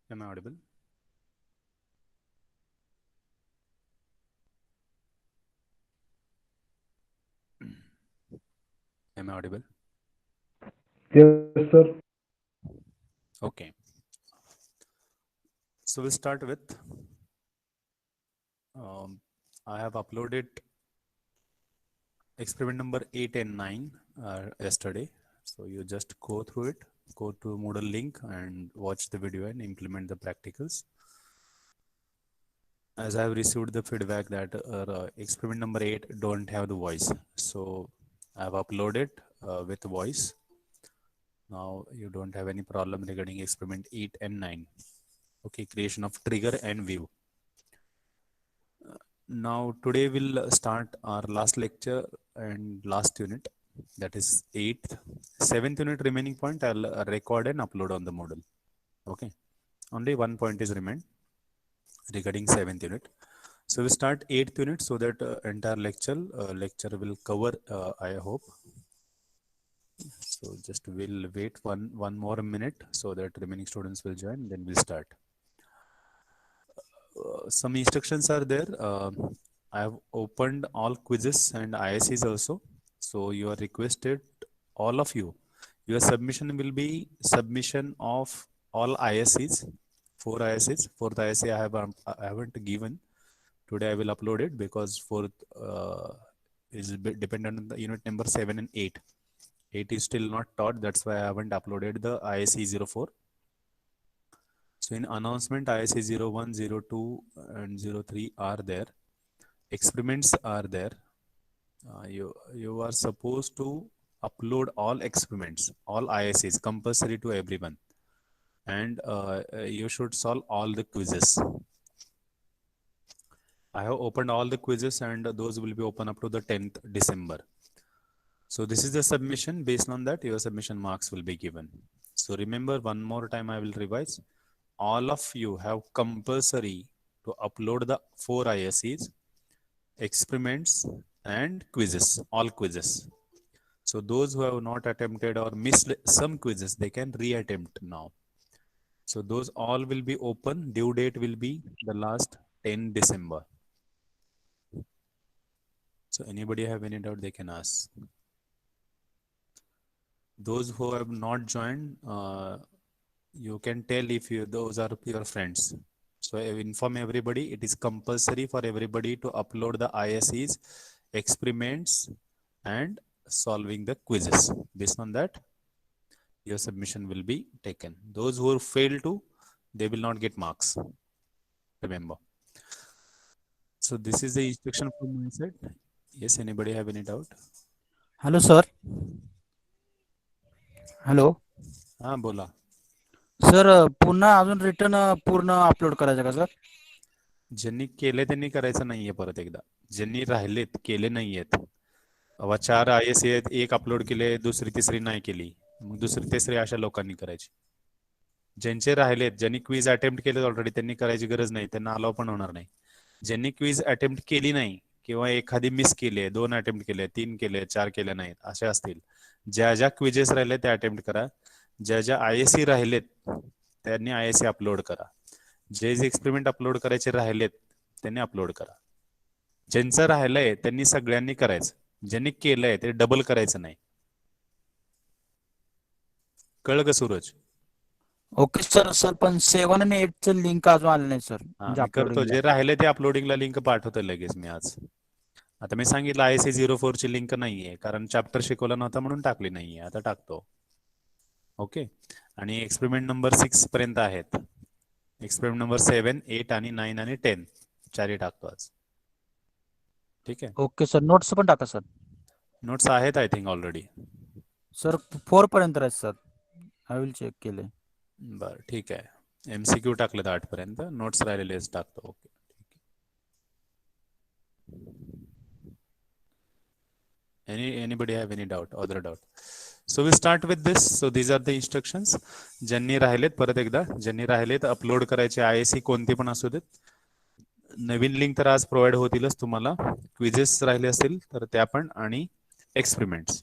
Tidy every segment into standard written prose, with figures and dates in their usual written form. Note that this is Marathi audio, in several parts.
Am I audible? Am I audible? Yes, sir. Okay. So we'll start with I have uploaded experiment number 8 and 9 yesterday. So you just go through it, go to Moodle link and watch the video and implement the practicals. As I have received the feedback that experiment number 8 don't have the voice. So I have uploaded with voice. Now you don't have any problem regarding experiment 8 and 9. Okay, creation of trigger and view. Now today we'll start our last lecture and last unit, that is 8th. 7th unit remaining point I'll record and upload on the Moodle. Okay, only one point is remain regarding 7th unit. So we start 8th unit so that entire lecture will cover, I hope. So just we'll wait one more minute so that remaining students will join, then we'll start. Some instructions are there. I have opened all quizzes and ISCs also. So you are requested, all of you, your submission will be submission of all ISCs, 4 ISCs. Fourth ISC I haven't given. Today I will upload it because fourth is dependent on the unit number 7 and 8. 8 is still not taught. That's why I haven't uploaded the ISC 04. So in announcement, ISC 01, 02 and 03 are there. Experiments are there. You are supposed to upload all experiments, all ISCs, compulsory to everyone. And you should solve all the quizzes. I have opened all the quizzes and those will be open up to the 10th December. So this is the submission. Based on that, your submission marks will be given. So remember, one more time I will revise. All of you have compulsory to upload the 4 ISCs, experiments and quizzes, all quizzes. So those who have not attempted or missed some quizzes, they can reattempt now. So those all will be open. Due date will be the last 10 December. So anybody have any doubt, they can ask. Those who have not joined, you can tell if those are your friends. So I inform everybody, it is compulsory for everybody to upload the ISCs, experiments and solving the quizzes. Based on that, your submission will be taken. Those who fail to, they will not get marks. Remember. So this is the instruction from my side. Yes, anybody have any doubt? Hello sir. Hello हाँ बोला. सर, पुन्हा अजून रिटर्न पूर्ण अपलोड करायचं का सर? ज्यांनी केले त्यांनी करायचं नाहीये परत एकदा. ज्यांनी राहिलेत केले नाहीयेत, 4 ISC आहेत, एक अपलोड केले, दुसरी तिसरी नाही केली, मग दुसरी तिसरी अशा लोकांनी करायची. ज्यांचे राहिलेत, ज्यांनी क्विज अटेम्प्ट केले ऑलरेडी, त्यांनी करायची गरज नाही, त्यांना अलाव पण होणार नाही. ज्यांनी क्विज अटेम्प्ट केली नाही किंवा एखादी मिस केली, 2 अटेम्प्ट केले, 3 केले, 4 केले नाहीत, असे असतील, ज्या ज्या क्विजेस राहिले त्या अटेम्प्ट करा. ज्या ज्या ISC राहिलेत त्यांनी ISC अपलोड करा. जे जे एक्सपेरिमेंट अपलोड करायचे राहिलेत त्यांनी अपलोड करा. ज्यांचं राहिलंय त्यांनी सगळ्यांनी करायचं. ज्यांनी केलंय ते डबल करायचं नाही. कळलं का सूरज? Okay sir. सर पण 7 आणि 8 लिंक अजून आले नाही सर, हा, म्हणजे मी करतो. अपलोडिंगला. जे राहिले ते अपलोडिंगला लिंक पाठवतो लगेच मी आज. आता मी सांगितलं ISC 04 ची लिंक नाहीये कारण चॅप्टर शिकवला नव्हता म्हणून टाकली नाहीये. आता टाकतो. ओके. आणि एक्सपेरिमेंट नंबर 6 पर्यंत आहेत. एक्सपेरिमेंट नंबर 7, 8 आणि 9 आणि 10 चारही टाकतो आज. ठीक आहे. Okay sir. नोट्स पण टाका सर. नोट्स आहेत आय थिंक ऑलरेडी. सर 4 पर्यंत आहेत सर. आय विल चेक केले. बरं ठीक आहे. MCQ टाकलेत 8 पर्यंत. नोट्स राहिलेलेच टाकतो. Okay. Anybody have any doubt, other doubt? So we start with this. So these are the instructions. ज्यांनी राहिलेत परत एकदा, ज्यांनी राहिलेत अपलोड करायचे ISC कोणते पण असू देत. नवीन लिंक तर आज प्रोव्हाइड होतीलच तुम्हाला. क्विजेस राहिले असतील तर त्या पण आणि एक्सपेरिमेंट्स.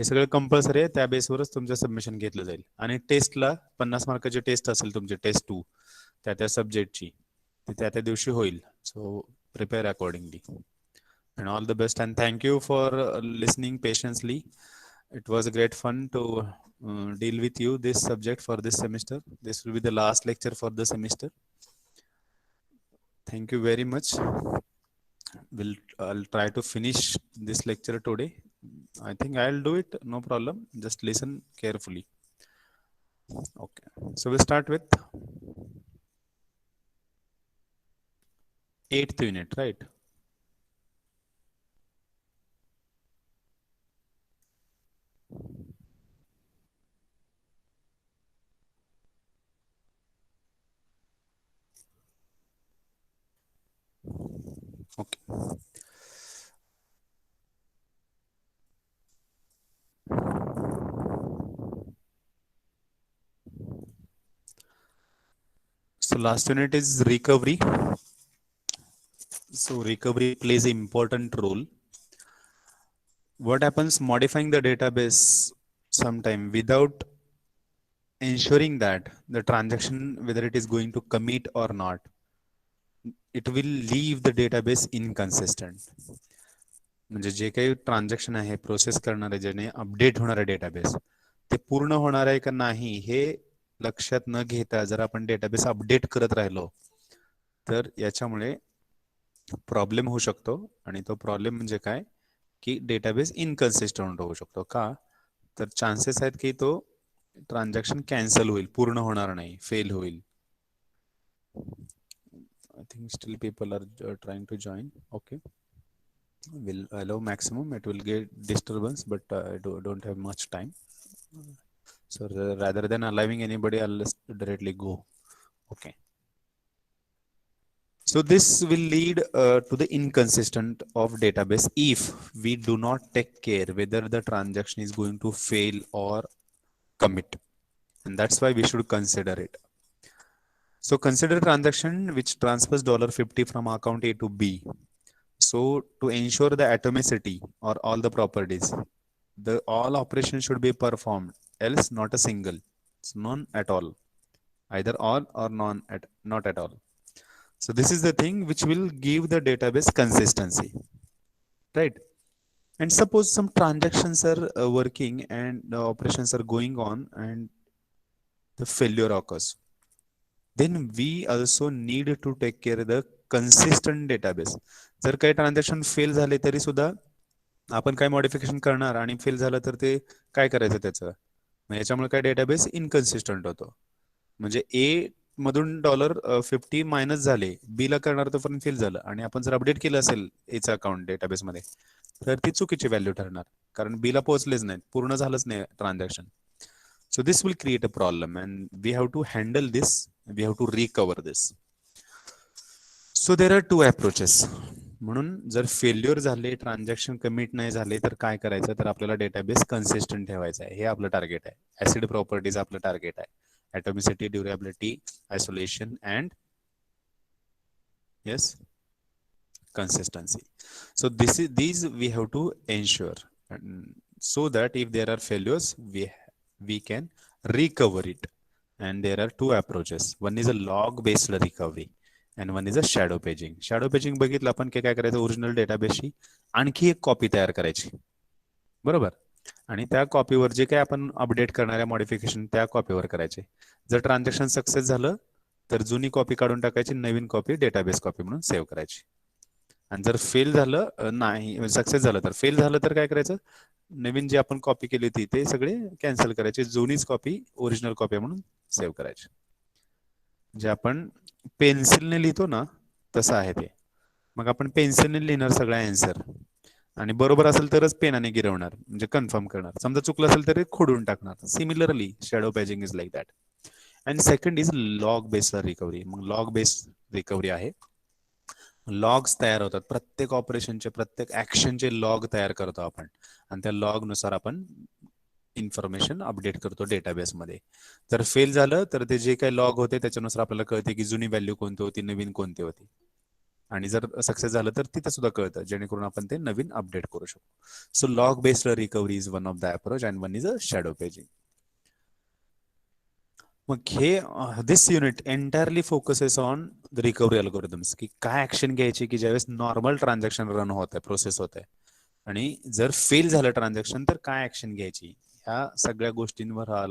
हे सगळं कंपल्सरी आहे, त्या बेसवरच तुमचं सबमिशन घेतलं जाईल. आणि टेस्टला 50 मार्काची टेस्ट असेल तुमची, टेस्ट 2 त्या त्या सब्जेक्टची, ती त्या त्या दिवशी होईल. So prepare accordingly. And all the best, and thank you for listening patiently. It was a great fun to deal with you this subject for this semester. This will be the last lecture for the semester. Thank you very much. I'll try to finish this lecture today. I think I'll do it, no problem. Just listen carefully. Okay, so we'll start with 8th unit, right? Okay. So last unit is recovery. So recovery plays an important role. What happens modifying the database sometime without ensuring that the transaction, whether it is going to commit or not, it will leave the database inconsistent. म्हणजे जे काही ट्रान्झॅक्शन आहे प्रोसेस करणारे, ज्याने अपडेट होणारे डेटाबेस, ते पूर्ण होणार आहे का नाही हे लक्षात न घेता जर आपण डेटाबेस अपडेट करत राहिलो तर याच्यामुळे प्रॉब्लेम होऊ शकतो. आणि तो प्रॉब्लेम म्हणजे काय की डेटाबेस इनकन्सिस्टंट होऊ शकतो. का तर चान्सेस आहेत की तो ट्रान्झॅक्शन कॅन्सल होईल, पूर्ण होणार नाही, फेल होईल. I think still people are trying to join. Okay, will allow maximum, it will get disturbance, but I don't have much time, so rather than allowing anybody, I'll just directly go. Okay, so this will lead to the inconsistent of database if we do not take care whether the transaction is going to fail or commit, and that's why we should consider it. So consider transaction which transfers $50 from account A to B. So to ensure the atomicity or all the properties, the all operations should be performed, else not a single. It's none at all. Either all or none at not at all. So this is the thing which will give the database consistency, right? And suppose some transactions are working and the operations are going on and the failure occurs, then we also need to take care of the consistent database. जर काही ट्रान्झॅक्शन फेल झाले तरी सुद्धा आपण काय मॉडिफिकेशन करणार आणि फेल झालं तर ते काय करायचं त्याचं, याच्यामुळे काय डेटाबेस इनकन्सिस्टंट होतो. म्हणजे ए मधून $50 मायनस झाले, बी ला करणार तो पण फेल झालं, आणि आपण जर अपडेट केलं असेल एचं अकाउंट डेटाबेस मध्ये तर ती चुकीची व्हॅल्यू ठरणार, कारण बी ला पोहोचलेच नाही, पूर्ण झालंच नाही transaction. So this will create a problem and we have to handle this, we have to recover this. So there are two approaches. म्हणून जर फेल्युअर झाले, ट्रान्झॅक्शन कमिट नाही झाले तर काय करायचं, तर आपल्याला डेटाबेस कन्सिस्टंट ठेवायचा आहे, हे आपलं टार्गेट आहे. ऍसिड प्रॉपर्टीज आपलं टार्गेट आहे, atomicity, durability, isolation and yes consistency. So these we have to ensure, and so that if there are failures we can recover it. And there are two approaches. One is a log based recovery and one is a shadow paging. Shadow paging बघितलं आपण की काय करायचं, ओरिजिनल डेटाबेसची आणखी एक कॉपी तयार करायची, बरोबर, आणि त्या कॉपीवर जे काही आपण अपडेट करणाऱ्या मॉडिफिकेशन त्या कॉपीवर करायचे. जर ट्रान्झॅक्शन सक्सेस झालं तर जुनी कॉपी काढून टाकायची, नवीन कॉपी डेटाबेस कॉपी म्हणून सेव्ह करायची. आणि जर फेल झालं नाही, सक्सेस झालं तर फेल झालं तर काय करायचं, नवीन जी आपण कॉपी केली होती ते सगळे कॅन्सल करायचे, जुनीच कॉपी ओरिजिनल कॉपी म्हणून सेव्ह करायची. जे आपण पेन्सिलने लिहितो ना तसं आहे ते. मग आपण पेन्सिलने लिहिणार सगळा आन्सर, आणि बरोबर असेल तरच पेनाने गिरवणार, म्हणजे कन्फर्म करणार. समजा चुकलं असेल तर खोडून टाकणार. Similarly shadow paging is like that. And second is log based recovery. मग लॉग बेस्ड रिकव्हरी आहे, लॉग्स तयार होतात, प्रत्येक ऑपरेशनचे, प्रत्येक ऍक्शनचे लॉग तयार करतो आपण, आणि त्या लॉग नुसार आपण इन्फॉर्मेशन अपडेट करतो डेटाबेसमध्ये. जर फेल झालं तर ते जे काही लॉग होते त्याच्यानुसार आपल्याला कळते की जुनी व्हॅल्यू कोणती होती, नवीन कोणती होती. आणि जर सक्सेस झालं तर तिथं सुद्धा कळतं, जेणेकरून आपण ते नवीन अपडेट करू शकतो. So log based recovery is one of the approach and one is a shadow paging. मग हे this unit entirely focuses on the recovery algorithms, की काय ऍक्शन घ्यायची की ज्यावेळेस नॉर्मल ट्रान्झॅक्शन रन होत आहे, प्रोसेस होत आहे, आणि जर फेल झालं ट्रान्झॅक्शन तर काय ऍक्शन घ्यायची, ह्या सगळ्या गोष्टींवर हा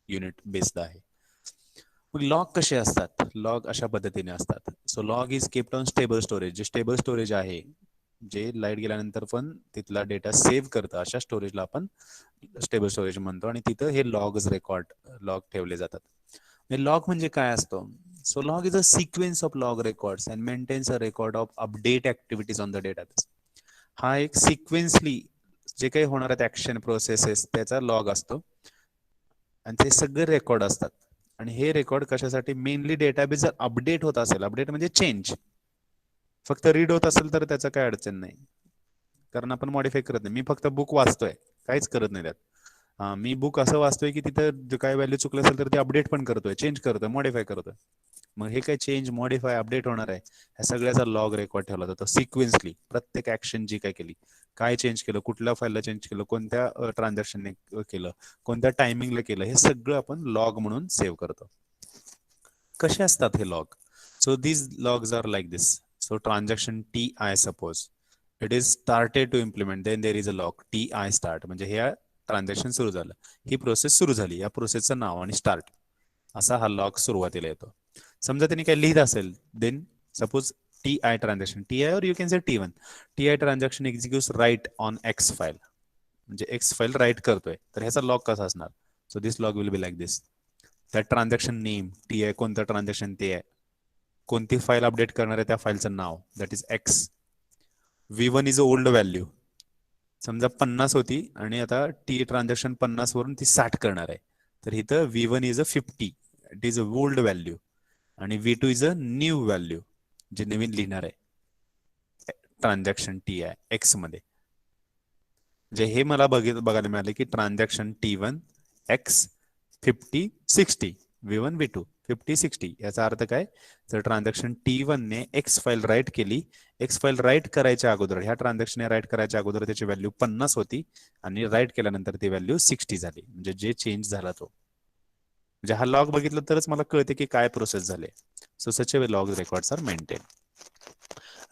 युनिट बेस्ड आहे. मग लॉग कसे असतात? लॉग अशा पद्धतीने असतात. So log is kept on stable storage. जे स्टेबल स्टोरेज आहे, जे लाईट गेल्यानंतर पण तिथला डेटा सेव्ह करतं, अशा स्टोरेजला आपण स्टेबल स्टोरेज म्हणतो, आणि तिथं हे लॉग ठेवले जातात. लॉग म्हणजे काय असतो? So log is a sequence of log records and maintains a record of update activities on the database. हा एक सिक्वेन्सली जे काही होणार आहेत ऍक्शन प्रोसेसेस त्याचा लॉग असतो, आणि ते सगळे रेकॉर्ड असतात. आणि हे रेकॉर्ड कशासाठी? मेनली डेटाबेस जर अपडेट होत असेल, अपडेट म्हणजे चेंज, फक्त रीड होत असेल तर त्याचं काय अडचण नाही, कारण आपण मॉडिफाय करत नाही. मी फक्त बुक वाचतोय, काहीच करत नाही त्यात. मी बुक असं वाचतोय की तिथं जे काय व्हॅल्यू चुकलं असेल तर ते अपडेट पण करतोय, चेंज करतोय, मॉडिफाय करतोय. मग हे काय चेंज, मॉडिफाय, अपडेट होणार आहे, ह्या सगळ्याचा लॉग रेकॉर्ड ठेवला जातो सिक्वेन्सली. प्रत्येक ऍक्शन जी काय केली, काय चेंज केलं, कुठल्या फाईलला चेंज केलं, कोणत्या ट्रान्झॅक्शनने केलं, कोणत्या टायमिंगला केलं, हे सगळं आपण लॉग म्हणून सेव्ह करतो. कसे असतात हे log? So these logs are like this. So transaction T I suppose it is started to implement, then there is a log T I start, म्हणजे हे ट्रान्झॅक्शन सुरू झालं, ही प्रोसेस सुरू झाली, या प्रोसेसचं नाव आणि स्टार्ट, असा हा लॉग सुरुवातीला येतो. समजा त्यांनी काय लिहित असेल, then suppose T I transaction, T I, or you can say T1, T I transaction executes write on X file, म्हणजे एक्स फाईल राईट करतोय, तर ह्याचा लॉग कसा असणार? So this log will be like this. त्या ट्रान्झॅक्शन नेम टी आय, कोणतं ट्रान्झॅक्शन ते आहे, कोणती फाईल अपडेट करणार आहे त्या फाईलचं नाव, that is X. V1 is a old value, समजा 50 होती आणि आता टी ट्रान्झॅक्शन 50 वरून ती 60 करणार आहे, तर इथं V1 is a 50, it is a old value, आणि V2 is a new value, जे नवीन लिहिणार आहे ट्रान्झॅक्शन टी आय एक्स मध्ये. म्हणजे हे मला बघायला मिळाले की transaction T1 x 50-60, V1 V2 50-60, याचा अर्थ काय? जर ट्रान्झॅक्शन T1 ने एक्स फाईल राईट केली, एक्स फाईल राईट करायच्या अगोदर, ह्या ट्रान्झॅक्शन राईट करायच्या अगोदर त्याची व्हॅल्यू 50 होती, आणि राईट केल्यानंतर ती व्हॅल्यू 60 झाली, म्हणजे जे चेंज झाला तो. म्हणजे हा लॉग बघितलं तरच मला कळते की काय प्रोसेस झाले. सो सच अ लॉग रेकॉर्ड्स आर मेंटेन.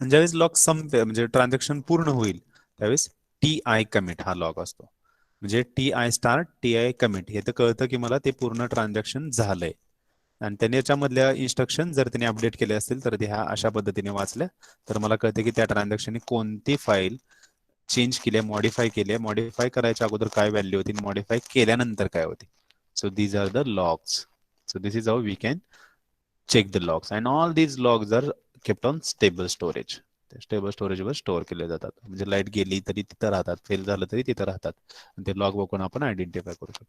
आणि ज्यावेळेस लॉग संपते, म्हणजे ट्रान्झॅक्शन पूर्ण होईल, त्यावेळेस टी आय कमिट हा लॉग असतो. म्हणजे T I start, T I commit, हे तर कळतं की मला ते पूर्ण ट्रान्झॅक्शन झालंय, आणि त्याने याच्यामधल्या इन्स्ट्रक्शन जर त्यांनी अपडेट केले असतील तर ह्या अशा पद्धतीने वाचल्या, तर मला कळते की त्या ट्रान्झॅक्शनने कोणती फाईल चेंज केली, मॉडिफाय केली, मॉडिफाय करायच्या अगोदर काय व्हॅल्यू होती, मॉडिफाय केल्यानंतर काय होती. So these are the logs. So this is how we can check the logs, and all these logs are kept on stable storage. Stable स्टोरेजवर स्टोअर केले जातात, म्हणजे लाईट गेली तरी तिथं राहतात, फेल झालं तरी तिथं राहतात, आणि ते लॉग बघून आपण आयडेंटिफाय करू शकतो.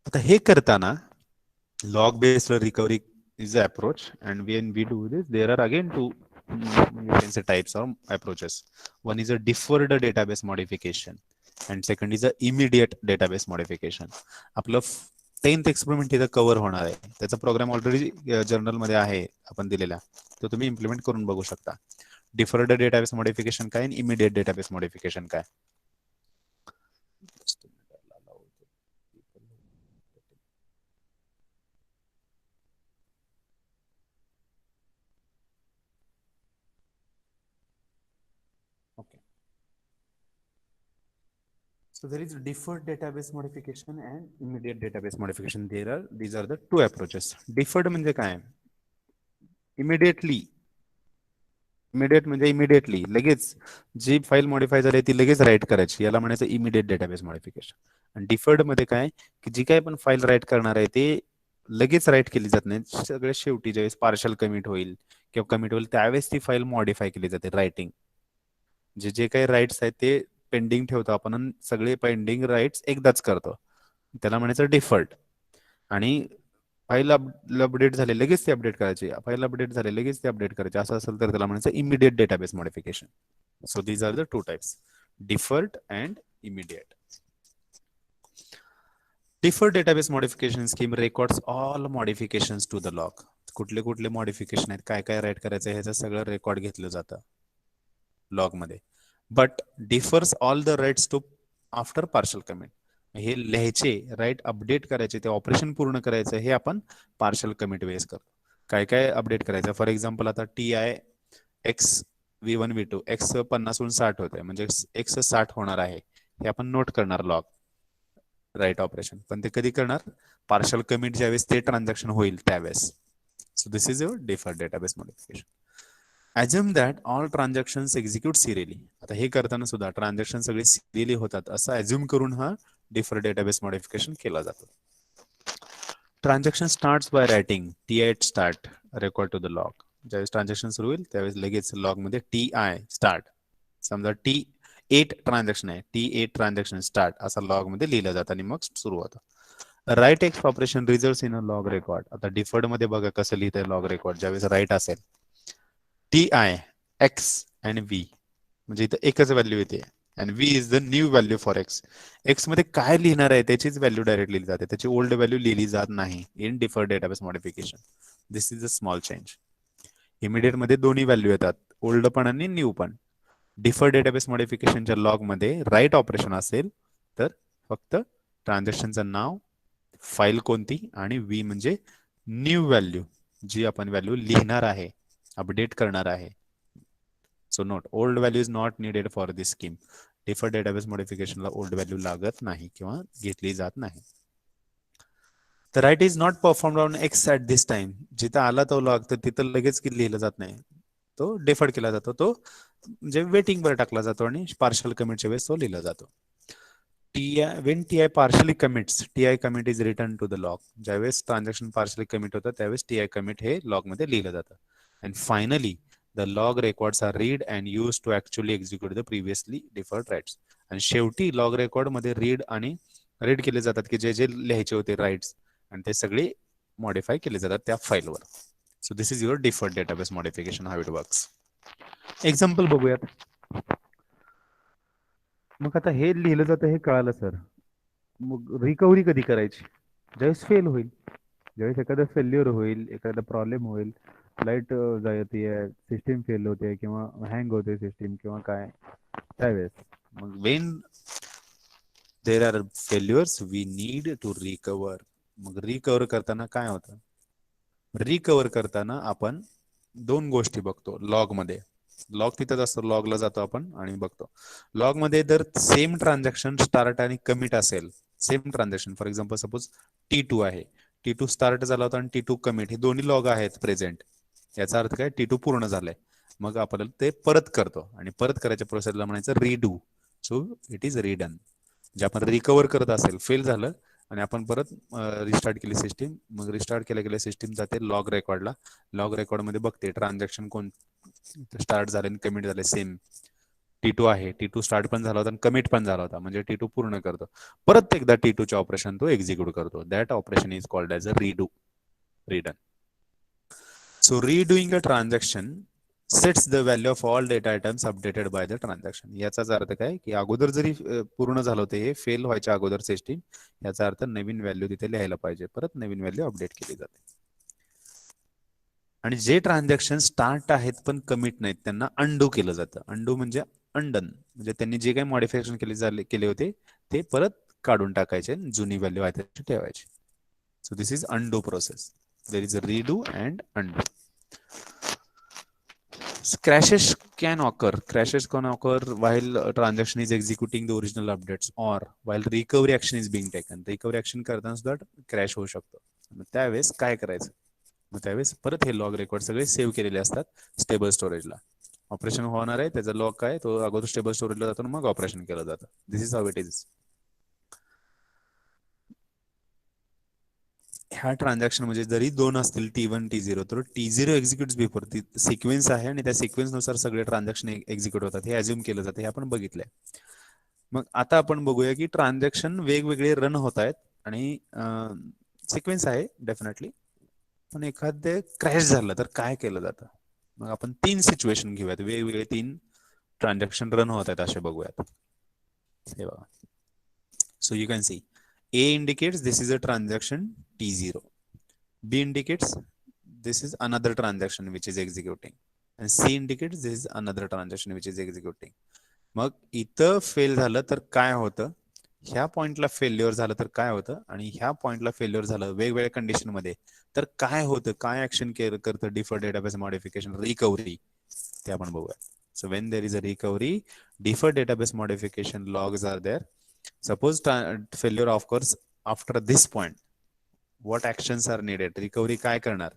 आता हे करताना log based recovery is a approach, and when we do this there are again two you can say types of approaches. One is a deferred database modification and second is a immediate database modification. आपलं 10th एक्सपेरिमेंट इथं कव्हर होणार आहे, त्याचा प्रोग्राम ऑलरेडी जर्नल मध्ये आहे आपण दिलेला, तो तुम्ही इम्प्लिमेंट करून बघू शकता. डिफर्ड डेटाबेस मॉडिफिकेशन काय आणि इमिडिएट डेटाबेस मॉडिफिकेशन काय. Okay. So there is deferred database modification and immediate database modification. These are the two approaches. Deferred म्हणजे काय? इमिडिएटली लगेच जी फाईल मॉडिफाय झाली ती लगेच राईट करायची, याला म्हणायचं इमिडिएट डेटाबेस मॉडिफिकेशन. आणि डिफर्ड मध्ये काय, की जी काय पण फाईल राईट करणार आहे ते लगेच राईट केली जात नाही, सगळ्यात शेवटी ज्यावेळेस पार्शल कमिट होईल किंवा कमिट होईल त्यावेळेस ती फाईल मॉडिफाय केली जाते, रायटिंग. जे जे काही राईट्स आहेत ते पेंडिंग ठेवतो आपण, आणि सगळे पेंडिंग राईट्स एकदाच करतो, त्याला म्हणायचं डिफॉल्ट. आणि फाईल अपडेट झाले लगेच ते अपडेट करायचे, फाईल अपडेट झाले लगेच ते अपडेट करायचे, असं असेल तर त्याला म्हणायचं immediate database modification. So these are the two types, deferred and immediate. Deferred database modification scheme records all modifications to the log. कुठले कुठले मॉडिफिकेशन आहेत, काय काय राईट करायचं ह्याचं सगळं रेकॉर्ड घेतलं जातं लॉगमध्ये. But defers all the writes to after partial commit. हे लिहायचे, राईट अपडेट करायचे, ते ऑपरेशन पूर्ण करायचं हे आपण पार्शल कमिट वेस करतो. काय काय अपडेट करायचं, फॉर एक्झाम्पल आता TI x V1 V2 x 50 60 होत आहे, म्हणजे एक्स 60 होणार आहे हे आपण नोट करणार लॉग राईट ऑपरेशन. पण ते कधी करणार, पार्शल कमिट ज्यावेळेस ते ट्रान्झॅक्शन होईल त्यावेळेस. So this is your deferred database modification. Assume that all transactions execute serially. आता हे करताना सुद्धा ट्रान्झॅक्शन सगळे सिरियली होतात असं अज्युम करून हा डिफर्ड डेटाबेस मॉडिफिकेशन केला जातो. Transaction starts by writing TI start record to the log. ज्यावेळेस ट्रान्झॅक्शन सुरू होईल त्यावेळेस लगेच लॉग मध्ये TI स्टार्ट, समजा T8 ट्रान्झॅक्शन आहे, T8 ट्रान्झॅक्शन स्टार्ट असं लॉग मध्ये लिहिलं जातं आणि मग सुरू होतं. Write X operation result in a log record. आता डिफर्ड मध्ये बघा कसं लिहित आहे लॉग रेकॉर्ड. ज्यावेळेस राईट असेल TI एक्स आणि V, म्हणजे इथं एकच व्हॅल्यू येते आणि V is the new value for X. X मध्ये काय लिहिणार आहे त्याचीच व्हॅल्यू डायरेक्ट लिहिली जाते, त्याची ओल्ड व्हॅल्यू लिहिली जात नाही in deferred database modification. This is a small change. Immediate मध्ये दोन्ही व्हॅल्यू येतात, ओल्ड पण आणि न्यू पण. डिफर्ड डेटाबेस मॉडिफिकेशनच्या लॉग मध्ये राईट ऑपरेशन असेल तर फक्त ट्रान्झॅक्शनचं नाव, फाईल कोणती आणि V म्हणजे न्यू व्हॅल्यू, जी आपण व्हॅल्यू लिहिणार आहे, अपडेट करणार आहे. So note, old value is not needed for this scheme. Deferred database मॉडिफिकेशनला ओल्ड व्हॅल्यू लागत नाही किंवा घेतली जात नाही. तर write is not performed on X at this time. जिथं आला तो लॉग तर तिथं लगेच लिहिलं जात नाही, तो डिफर्ड केला जातो, तो म्हणजे वेटिंग वर टाकला जातो आणि पार्शल कमिटच्या वेळेस तो लिहिला जातो. when TI partially commits, TI commit is returned to the log. ज्यावेळेस ट्रान्झॅक्शन पार्शली कमिट होतं त्यावेळेस TI commit हे लॉग मध्ये लिहिलं जातं. And finally the log records are read and use to actually execute the previously deferred writes. आणि शेवटी लॉग रेकॉर्ड मध्ये रीड केले जातात की जे जे लिहायचे होते राईट्स, आणि ते सगळे मॉडिफाय केले जातात त्या फाईलवर. So this is your deferred database modification, how it works. Example बघूयात. मग आता हे लिहिलं जातं हे कळालं सर, मग रिकव्हरी कधी करायची? ज्यावेळेस फेल होईल, ज्यावेळेस एखादा फेल्युअर होईल, एखादा प्रॉब्लेम होईल, लाईट जाते, सिस्टीम फेल होते किंवा हँग होते सिस्टीम किंवा काय, त्यावेळेस मग when there are failures we need to recover. मग रिकवर करताना काय होतं, रिकवर करताना आपण दोन गोष्टी बघतो लॉग मध्ये. लॉग तिथंच असतो, लॉगला जातो आपण आणि बघतो. लॉग मध्ये जर सेम ट्रान्झॅक्शन स्टार्ट आणि कमिट असेल, same transaction for example suppose T2 आहे, T2 स्टार्ट झाला होता आणि T2 कमिट, हे दोन्ही लॉग आहेत प्रेझेंट, याचा अर्थ काय, T2 पूर्ण झालंय. मग आपल्याला ते परत करतो आणि परत करायच्या प्रोसेसला म्हणायचं redo. So it is ridden. जे आपण रिकवर करत असेल, फेल झालं आणि आपण परत रिस्टार्ट केली सिस्टीम, मग रिस्टार्ट केल्या गेल्या सिस्टीम जाते लॉग रेकॉर्डला. लॉग रेकॉर्ड मध्ये बघते ट्रान्झॅक्शन कोण स्टार्ट झाले आणि कमिट झाले, सेम T2 आहे, T2 स्टार्ट पण झाला होता आणि कमिट पण झाला होता, म्हणजे T2 पूर्ण करतो. परत एकदा T2 चे ऑपरेशन तो एक्झिक्यूट करतो. That operation is called as a redo, redone. So redoing a transaction sets the value of all data items updated by the transaction. याचाच अर्थ काय की अगोदर जरी पूर्ण झालं होतं हे, फेल व्हायच्या अगोदर सिस्टीम, याचा अर्थ नवीन व्हॅल्यू तिथे लिहायला पाहिजे, परत नवीन व्हॅल्यू अपडेट केली जाते. आणि जे ट्रान्झॅक्शन स्टार्ट आहेत पण कमिट नाहीत त्यांना अंडू केलं जातं. अंडू म्हणजे अंडन, म्हणजे त्यांनी जे काही मॉडिफिकेशन केले होते ते परत काढून टाकायचे, जुनी व्हॅल्यू आहे त्याची ठेवायची. So this is undo process. There is a redo and undo. Crashes can occur. Crashes can occur while transaction is executing the original updates or while recovery action is being taken. Recovery action करताना सुद्धा क्रॅश होऊ शकतो. मग त्यावेळेस काय करायचं, मग त्यावेळेस परत हे लॉग रेकॉर्ड सगळे सेव्ह केलेले असतात स्टेबल स्टोरेजला. ऑपरेशन होणार आहे त्याचा लॉग काय, तो अगोदर स्टेबल स्टोरेजला जातो मग ऑपरेशन केलं जातं. दिस इज हाऊ इट इज. ह्या ट्रान्झॅक्शन म्हणजे जरी दोन असतील T1 T0, तर T0 एक्झिक्युट बिफोर, ती सिक्वेन्स आहे आणि त्या सिक्वेन्स नुसार सगळे ट्रान्झॅक्शन एक्झिक्युट होतात, हे अज्युम केलं जातं, हे आपण बघितलंय. मग आता आपण बघूया की ट्रान्झॅक्शन वेगवेगळे रन होत आहेत आणि सिक्वेन्स आहे डेफिनेटली, पण एखादे क्रॅश झालं तर काय केलं जातं. मग आपण 3 सिच्युएशन घेऊयात, वेगवेगळे 3 ट्रान्झॅक्शन रन होत आहेत असे बघूयात. हे बघा. So you can see A indicates this is a transaction T0. B indicates this is another transaction which is executing, and C indicates this is another transaction which is executing. मग इथं फेल झालं तर काय होतं, ह्या पॉइंटला फेल्युअर झालं तर काय होतं, आणि ह्या पॉइंटला फेल्युअर झालं वेगवेगळ्या कंडिशन मध्ये तर काय होतं, काय ऍक्शन करतं डिफर्ड डेटाबेस मॉडिफिकेशन, रिकव्हरी, ते आपण बघूया. So when there is a recovery, deferred database modification logs are there. Suppose failure of course after this point, what actions are needed, recovery काय करणार,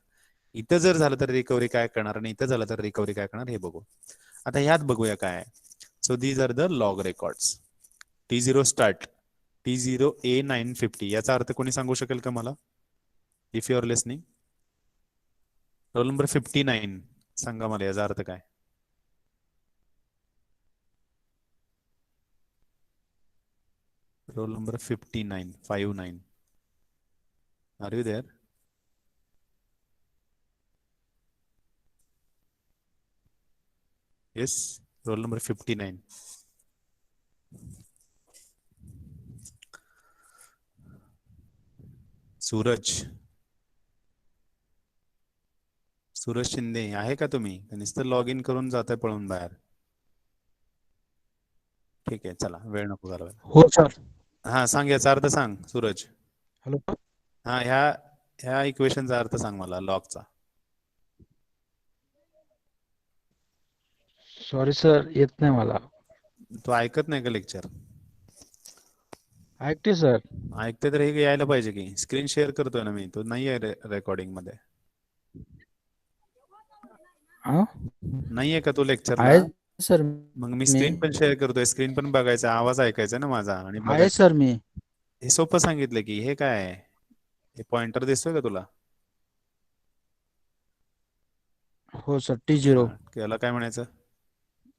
इथं जर झालं तर रिकव्हरी काय करणार, आणि इथं झालं तर रिकव्हरी काय करणार हे बघू. आता ह्यात बघूया काय आहे. So these are the log records. T0 start, T0 A950, याचा अर्थ कोणी सांगू शकेल का मला, if you are listening? Roll number 59 सांगा मला याचा अर्थ काय. Roll number 59. Are you there? Yes, roll number 59. Suraj Shinde आहे का तुम्ही? नुसतं लॉग इन करून जाताय पळून बाहेर. ठीक आहे, चला वेळ नको घालवायला. हो सर. हा सांग, याचा अर्थ सांग सूरज. हॅलो. हा, ह्या इक्वेशनचा अर्थ सांग मला लॉगचा. सॉरी सर, येत नाही मला. तू ऐकत नाही का लेक्चर? ऐकते सर. ऐकते तर हे यायला पाहिजे की. स्क्रीन शेअर करतोय ना मी, तो नाही आहे रेकॉर्डिंग मध्ये. नाहीये का तू लेक्चरला? आहे सर. मग मी स्क्रीन पण शेअर करतोय, स्क्रीन पण बघायचा, आवाज ऐकायचा ना माझा, आणि आहे बघायचं. सर मी. हे सोपं सांगितलं की. हे काय आहे, हे पॉइंटर दिसतोय का तुला? हो सर. T0 याला काय म्हणायचं?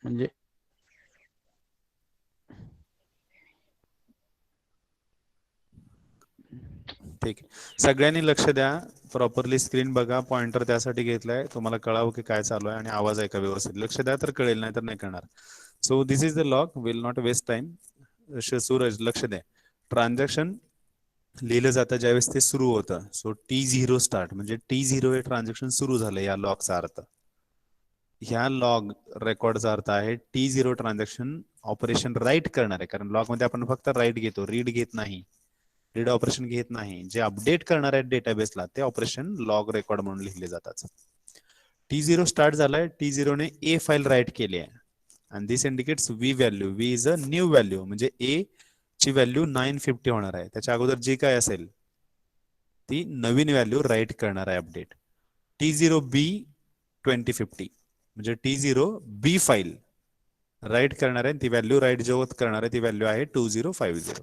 म्हणजे ठीक आहे, सगळ्यांनी लक्ष द्या, प्रॉपरली स्क्रीन बघा, पॉइंटर त्यासाठी घेतलाय तुम्हाला कळावं की काय चालू आहे, आणि आवाज ऐका व्यवस्थित. लक्ष द्या तर कळेल, नाही तर नाही कळणार. So this is the log, will not waste time. Suraj लक्ष द्या. ट्रान्झॅक्शन लिहिलं जातं ज्यावेळेस ते सुरू होतं. सो T0 स्टार्ट म्हणजे T0 हे ट्रान्झॅक्शन सुरू झालं, या लॉगचा अर्थ. ह्या लॉग रेकॉर्डचा अर्थ आहे T0 ट्रान्झॅक्शन ऑपरेशन राईट करणार आहे, कारण लॉग मध्ये आपण फक्त राईट घेतो, रीड घेत नाही. रीड ऑपरेशन घेत नाही. जे अपडेट करणार आहे डेटाबेसला ते ऑपरेशन लॉग रेकॉर्ड म्हणून लिहिले जातात. T0 स्टार्ट झालाय, T0 ने ए फाईल राईट केली आहे, आणि this indicates V value. V is a new value, म्हणजे ए ची व्हॅल्यू 950 होणार आहे. त्याच्या अगोदर जी काय असेल ती नवीन व्हॅल्यू राईट करणार आहे अपडेट. T0 B 2050 म्हणजे T0 B फाईल राईट करणार आहे, ती व्हॅल्यू राईट जेव्हा करणार आहे ती व्हॅल्यू आहे 2050.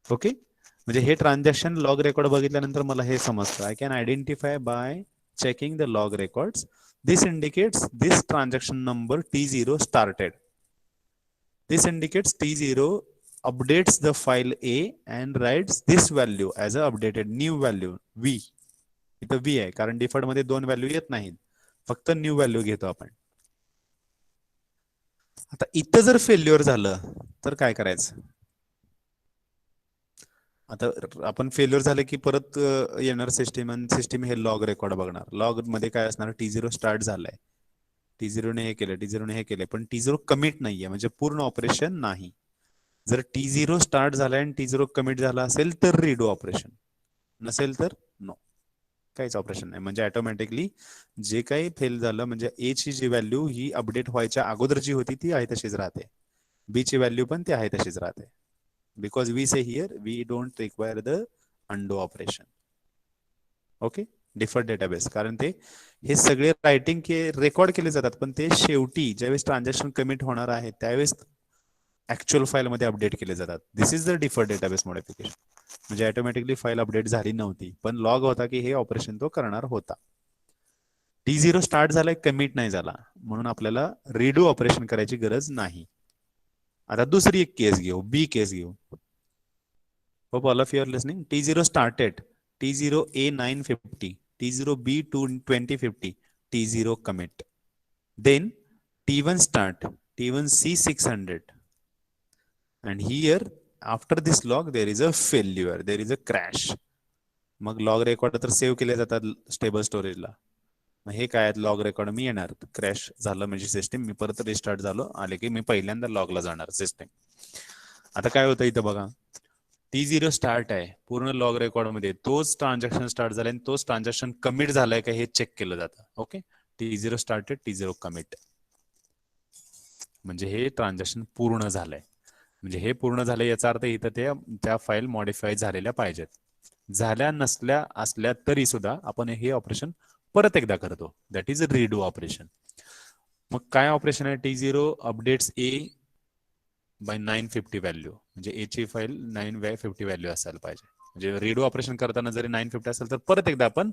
ओके, म्हणजे हे ट्रान्झॅक्शन लॉग रेकॉर्ड बघितल्यानंतर मला हे समजतं. I can identify bye checking the log records. This indicates this transaction number T0 started. This indicates T0 updates the file A and writes this value as a updated new value V. इथं V आहे कारण डिफॉल्ट मध्ये दोन व्हॅल्यू येत नाहीत, फक्त न्यू व्हॅल्यू घेतो आपण. आता इथं जर फेल्युअर झालं तर काय करायचं? आता आपण फेल्युअर झालं की परत येणार सिस्टीम, आणि सिस्टीम हे लॉग रेकॉर्ड बघणार. लॉग मध्ये काय असणार, T0 स्टार्ट झालाय, T0 ने हे केलं, T0 ने हे केलंय, पण T0 कमिट नाहीये, म्हणजे पूर्ण ऑपरेशन नाही. जर T0 स्टार्ट झालाय आणि T0 कमिट झाला असेल तर रिडो ऑपरेशन, नसेल तर नो, काहीच ऑपरेशन नाही. म्हणजे ऑटोमॅटिकली जे काही फेल झालं, म्हणजे ए ची जी व्हॅल्यू ही अपडेट व्हायच्या अगोदर जी होती ती आहे तशीच राहते, बी ची व्हॅल्यू पण ती आहे तशीच राहते. Because we say here we don't require the undo operation. Okay, default database, कारण ते हे सगळे रायटिंग के रेकॉर्ड केले जातात, पण ते शेवटी ज्यावेळेस ट्रान्झॅक्शन कमिट होणार आहे त्यावेळेस ऍक्च्युअल फाईल मध्ये अपडेट केले जातात. This is the default database modification. म्हणजे ऑटोमॅटिकली फाईल अपडेट झाली नव्हती, पण लॉग होता की हे ऑपरेशन तो करणार होता. T0 स्टार्ट झालाय, कमिट नाही झाला, म्हणून आपल्याला रिडो ऑपरेशन करायची गरज नाही. आता दुसरी एक केस घेऊ, बी केस घेऊ. Hope all of you are listening. T0 started, T0 A950, T0 B 2050, T0 commit. Then T1 start, T1 C600. And here after this log there is a failure, there is a crash. मग लॉग रेकॉर्ड तर सेव्ह केले जातात स्टेबल स्टोरेजला. मग हे काय लॉग रेकॉर्ड मी येणार, क्रॅश झालं म्हणजे सिस्टीम, मी परत रिस्टार्ट झालो, आले की मी पहिल्यांदा लॉगला जाणार सिस्टीम. आता काय होतं इथं बघा, T0 स्टार्ट आहे पूर्ण लॉग रेकॉर्ड मध्ये, तोच ट्रान्झॅक्शन स्टार्ट झालाय आणि तोच ट्रान्झॅक्शन कमिट झालाय का हे चेक केलं जातं. Okay, T0 started, T0 commit, म्हणजे हे ट्रान्झॅक्शन पूर्ण झालंय. म्हणजे हे पूर्ण झालंय याचा अर्थ इथं त्या फाईल मॉडिफाय झालेल्या पाहिजेत. झाल्या नसल्या असल्या तरी सुद्धा आपण हे ऑपरेशन परत एकदा करतो, दॅट इज रीडू ऑपरेशन. मग काय ऑपरेशन आहे, T0 अपडेट्स ए बाय 950 व्हॅल्यू, म्हणजे ए ची फाईल 950 व्हॅल्यू असायला पाहिजे. म्हणजे रीडू ऑपरेशन करताना जरी 950 असेल तर परत एकदा आपण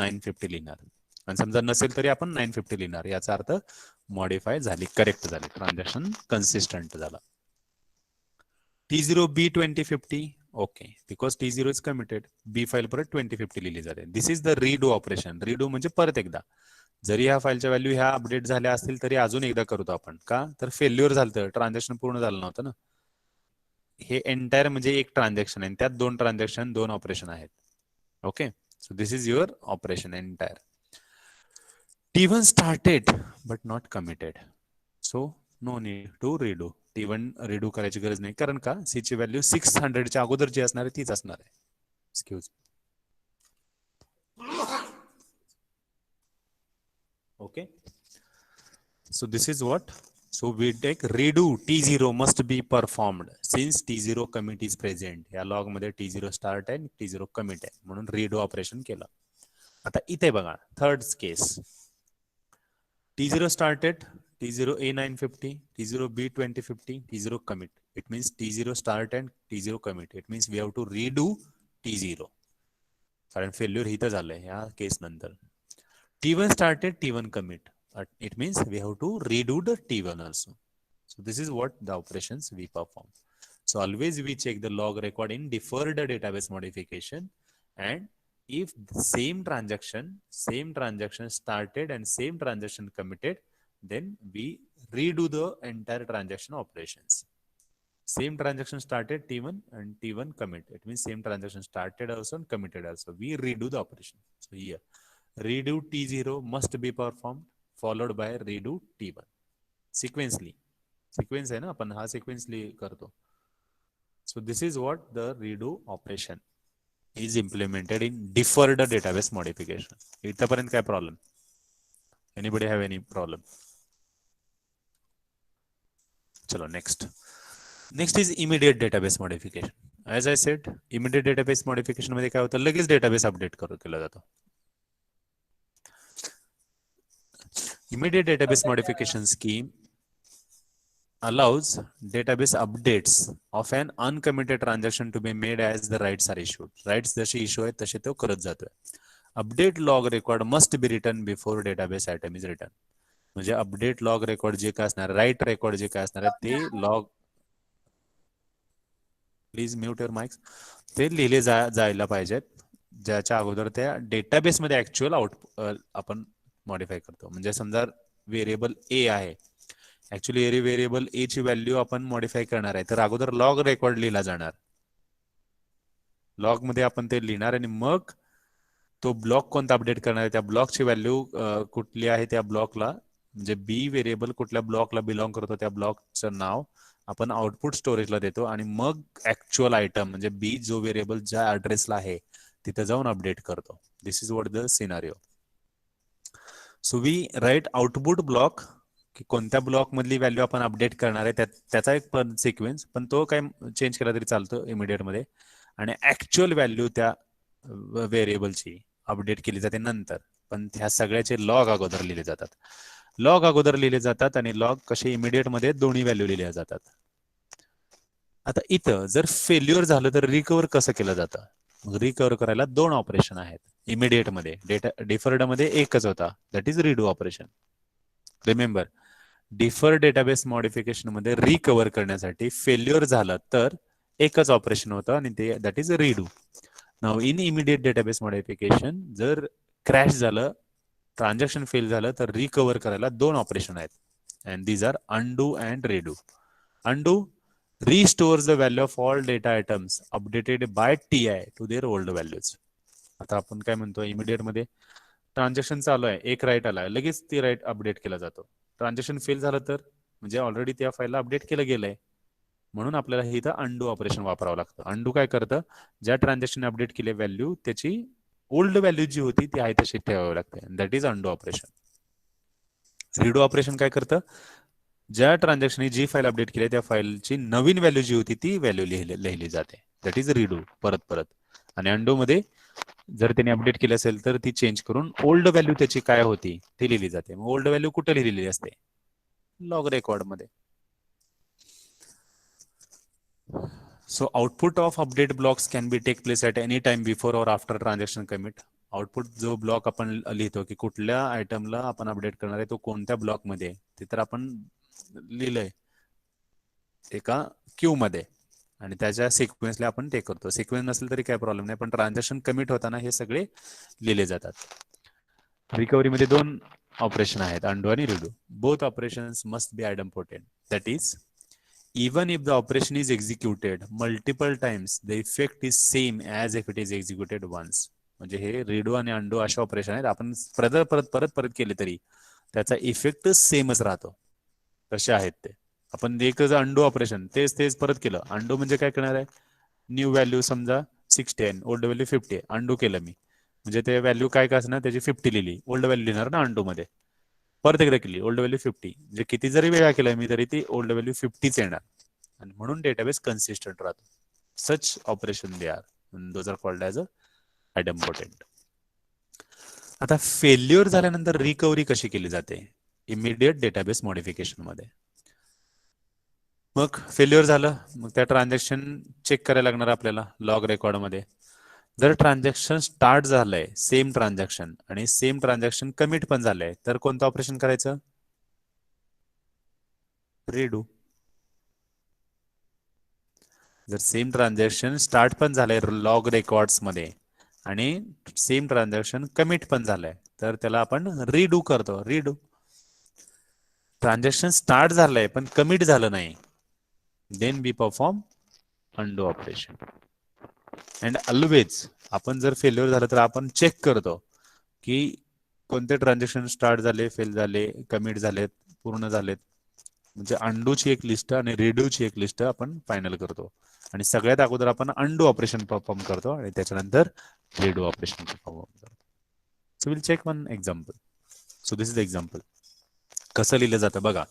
950 लिहिणार, आणि समजा नसेल तरी आपण 950 लिहिणार. याचा अर्थ मॉडिफाय झाली, करेक्ट झाली, ट्रान्झॅक्शन कन्सिस्टंट झाला. T0 B 2050, okay, because T0 is committed, B file परत 2050 लिहिली जाते. This is the redo operation. Redo म्हणजे परत एकदा, जरी ह्या फाईलच्या व्हॅल्यू ह्या अपडेट झाल्या असतील तरी अजून एकदा करतो आपण. का तर फेल्युअर झालं, ट्रान्झॅक्शन पूर्ण झालं नव्हतं ना. हे एंटायर म्हणजे एक ट्रान्झॅक्शन आहे, त्यात दोन ट्रान्झॅक्शन, दोन ऑपरेशन आहेत. Okay, so this is your operation entire. T1 started but not committed, so no need to redo. T1 redo करायची गरज नाही, कारण का C ची व्हॅल्यू 600 च्या अगोदर जी असणार आहे तीच असणार आहे. Excuse. Okay, so this is what, so we take redo T0 must be performed since T0 commit is present. या लॉग मध्ये T0 स्टार्ट आहे, T0 कमिट आहे, म्हणून redo ऑपरेशन केलं. आता इथे बघा third case, T0 started, T0 A950, T0 B2050, T0 commit. It means T0 start and T0 commit. It means we have to redo T0. कारण फेल्युअर इथं झालंय या केस नंतर. T1 started, T1 commit. It means we have to redo the T1 also. So this is what the operations we perform. So always we check the log record in deferred database modification, and if the same transaction started and same transaction committed, then we redo the entire transaction operations. Same transaction started T1 and T1 commit, it means same transaction started also and committed also, we redo the operation. So here redo T0 must be performed followed by redo T1 sequentially. Sequence आहे ना, आपण हा sequentially करतो. So this is what the redo operation is implemented in deferred database modification. इथपर्यंत काय problem? Anybody have any problem? चलो next. Next is immediate database modification. As I said, immediate database modification मध्ये काय होतं, लगेच database update केला जातो. Immediate database modification scheme allows database updates of an uncommitted transaction to be made as the rights are issued. Rights जसे इश्यू आहेत तसे तो करत जातोय. Update log record must be written before database item is written. म्हणजे अपडेट लॉग रेकॉर्ड जे काय असणार, राईट रेकॉर्ड जे काय असणार ते log, please mute your mics, ते लिहिले जायला पाहिजेत ज्याच्या अगोदर त्या डेटाबेसमध्ये ऍक्च्युअल आपण मॉडिफाय करतो. म्हणजे समजा व्हेरिएबल ए आहे, ऍक्च्युअली व्हेरिएबल ए ची व्हॅल्यू आपण मॉडिफाय करणार आहे, तर अगोदर लॉग रेकॉर्ड लिहिला जाणार, लॉग मध्ये आपण ते लिहिणार आणि मग तो ब्लॉक कोणता अपडेट करणार आहे, त्या ब्लॉकची व्हॅल्यू कुठली आहे त्या ब्लॉकला, म्हणजे बी व्हेरिएबल कुठल्या ब्लॉकला बिलॉंग करतो त्या ब्लॉकचं नाव आपण आउटपुट स्टोरेजला देतो, आणि मग ऍक्च्युअल आयटम म्हणजे बी जो व्हेरिएबल ज्या ऍड्रेसला आहे तिथे जाऊन अपडेट करतो. This is what the scenario. So we write output block, की कोणत्या ब्लॉक मधली व्हॅल्यू आपण अपडेट करणार आहे त्याचा एक सिक्वेन्स, पण तो काय चेंज केला तरी चालतो इमिडिएट मध्ये, आणि ऍक्च्युअल व्हॅल्यू त्या व्हेरिएबलची अपडेट केली जाते नंतर, पण ह्या सगळ्याचे लॉग अगोदर लिहिले जातात. लॉग अगोदर लिहिले जातात आणि लॉग कसे इमिडिएट मध्ये दोन्ही व्हॅल्यू लिहिल्या जातात. आता इथं जर फेल्युअर झालं तर रिकव्हर कसं केलं जातं? मग रिकव्हर करायला दोन ऑपरेशन आहेत. इमिडिएट मध्ये डिफर्ड मध्ये एकच होता, that is redo operation. Remember, defer database modification मध्ये रिकव्हर करण्यासाठी फेल्युअर झालं तर एकच ऑपरेशन होतं आणि ते that is redo. Now in immediate database modification जर क्रॅश झालं, ट्रान्झॅक्शन फेल झालं, तर रिकव्हर करायला दोन ऑपरेशन आहेत, and these are undo and redo. Undo restores the value of all data items updated by TI to their old values. आता आपण काय म्हणतो इमिडिएट मध्ये ट्रान्झॅक्शन चालू आहे, एक राईट आला लगेच ती राईट अपडेट केला जातो. ट्रान्झॅक्शन फेल झालं तर म्हणजे ऑलरेडी त्या फाईलला अपडेट केलं गेलंय, म्हणून आपल्याला हे इथं अंडू ऑपरेशन वापरावं लागतं. अंडू काय करतं, ज्या ट्रान्झॅक्शन अपडेट केले व्हॅल्यू त्याची ओल्ड व्हॅल्यू जी होती ती आहे तशी ठेवावी लागते. That is undo operation. Redo operation काय करतं, ज्या ट्रान्झॅक्शन जी फाईल अपडेट केली त्या फाईलची नवीन व्हॅल्यू जी होती ती व्हॅल्यू लिहिली जाते. दॅट इज रिडू परत परत. आणि अंडू मध्ये जर त्यांनी अपडेट केली असेल तर ती चेंज करून ओल्ड व्हॅल्यू त्याची काय होती ती लिहिली जाते. मग ओल्ड व्हॅल्यू कुठे लिहिलेली असते, लॉग रेकॉर्ड मध्ये. So output of update blocks can be take place at any time before or after transaction commit. Output जो ब्लॉक आपण लिहितो की कुठल्या आयटमला आपण अपडेट करणार आहे तो कोणत्या ब्लॉक मध्ये, ते तर आपण लिहिलंय एका क्यू मध्ये आणि त्याच्या सिक्वेन्सला आपण ते करतो. सिक्वेन्स नसेल तरी काय प्रॉब्लेम नाही, पण ट्रान्झॅक्शन कमिट होताना हे सगळे लिहिले जातात. रिकव्हरीमध्ये दोन ऑपरेशन आहेत, अंडू आणि redo. Both operations must be idempotent. That is even if the operation is executed multiple times the effect is same as if it is executed once. म्हणजे हे रिडू आणि अंडू अशा ऑपरेशन आहेत, आपण परत परत परत परत केले तरी त्याचा इफेक्ट सेमच राहतो. कसे आहेत ते, आपण एकच अंडू ऑपरेशन तेच तेच परत केलं. अंडू म्हणजे काय करणार आहे, न्यू व्हॅल्यू समजा 60 आहे, ओल्ड व्हॅल्यू 50 आहे, अंडू केलं मी म्हणजे ते व्हॅल्यू काय काय असणार त्याची 50 लिहिली, ओल्ड व्हॅल्यू लिहिणार ना अंडू मध्ये. परत एकदा केली ओल्ड व्हॅल्यू 50, म्हणजे किती जरी वेळा केलं मी तरी ती ओल्ड व्हॅल्यू 50च येणार आणि म्हणून डेटाबेस कन्सिस्टंट राहतो. Such operation they are, those are called as a idempotent. आता फेल्युअर झाल्यानंतर रिकव्हरी कशी केली जाते, इमिडिएट डेटाबेस मॉडिफिकेशन मध्ये. मग फेल्युअर झालं, मग त्या ट्रान्झॅक्शन चेक करायला लागणार आपल्याला लॉग रेकॉर्ड मध्ये. जर ट्रान्झॅक्शन स्टार्ट झालंय सेम ट्रान्झॅक्शन आणि सेम ट्रान्झॅक्शन कमिट पण झालंय तर कोणतं ऑपरेशन करायचं, रिडू. जर सेम ट्रान्झॅक्शन स्टार्ट पण झालंय लॉग रेकॉर्ड्स मध्ये आणि सेम ट्रान्झॅक्शन कमिट पण झालंय तर त्याला आपण रिडू करतो. रिडू. ट्रान्झॅक्शन स्टार्ट झालंय पण कमिट झालं नाही, then we perform undo operation. And always आपण जर फेल्युअर झालं तर आपण चेक करतो की कोणते ट्रान्झॅक्शन स्टार्ट झाले, फेल झाले, कमिट झालेत, पूर्ण झालेत. म्हणजे अंडूची एक लिस्ट आणि रिड्यूची एक लिस्ट आपण फायनल करतो आणि सगळ्यात अगोदर आपण अंडू ऑपरेशन परफॉर्म करतो आणि त्याच्यानंतर रिडू ऑपरेशन परफॉर्म करतो. So will check one example. So this is example. कसं लिहिलं जातं बघा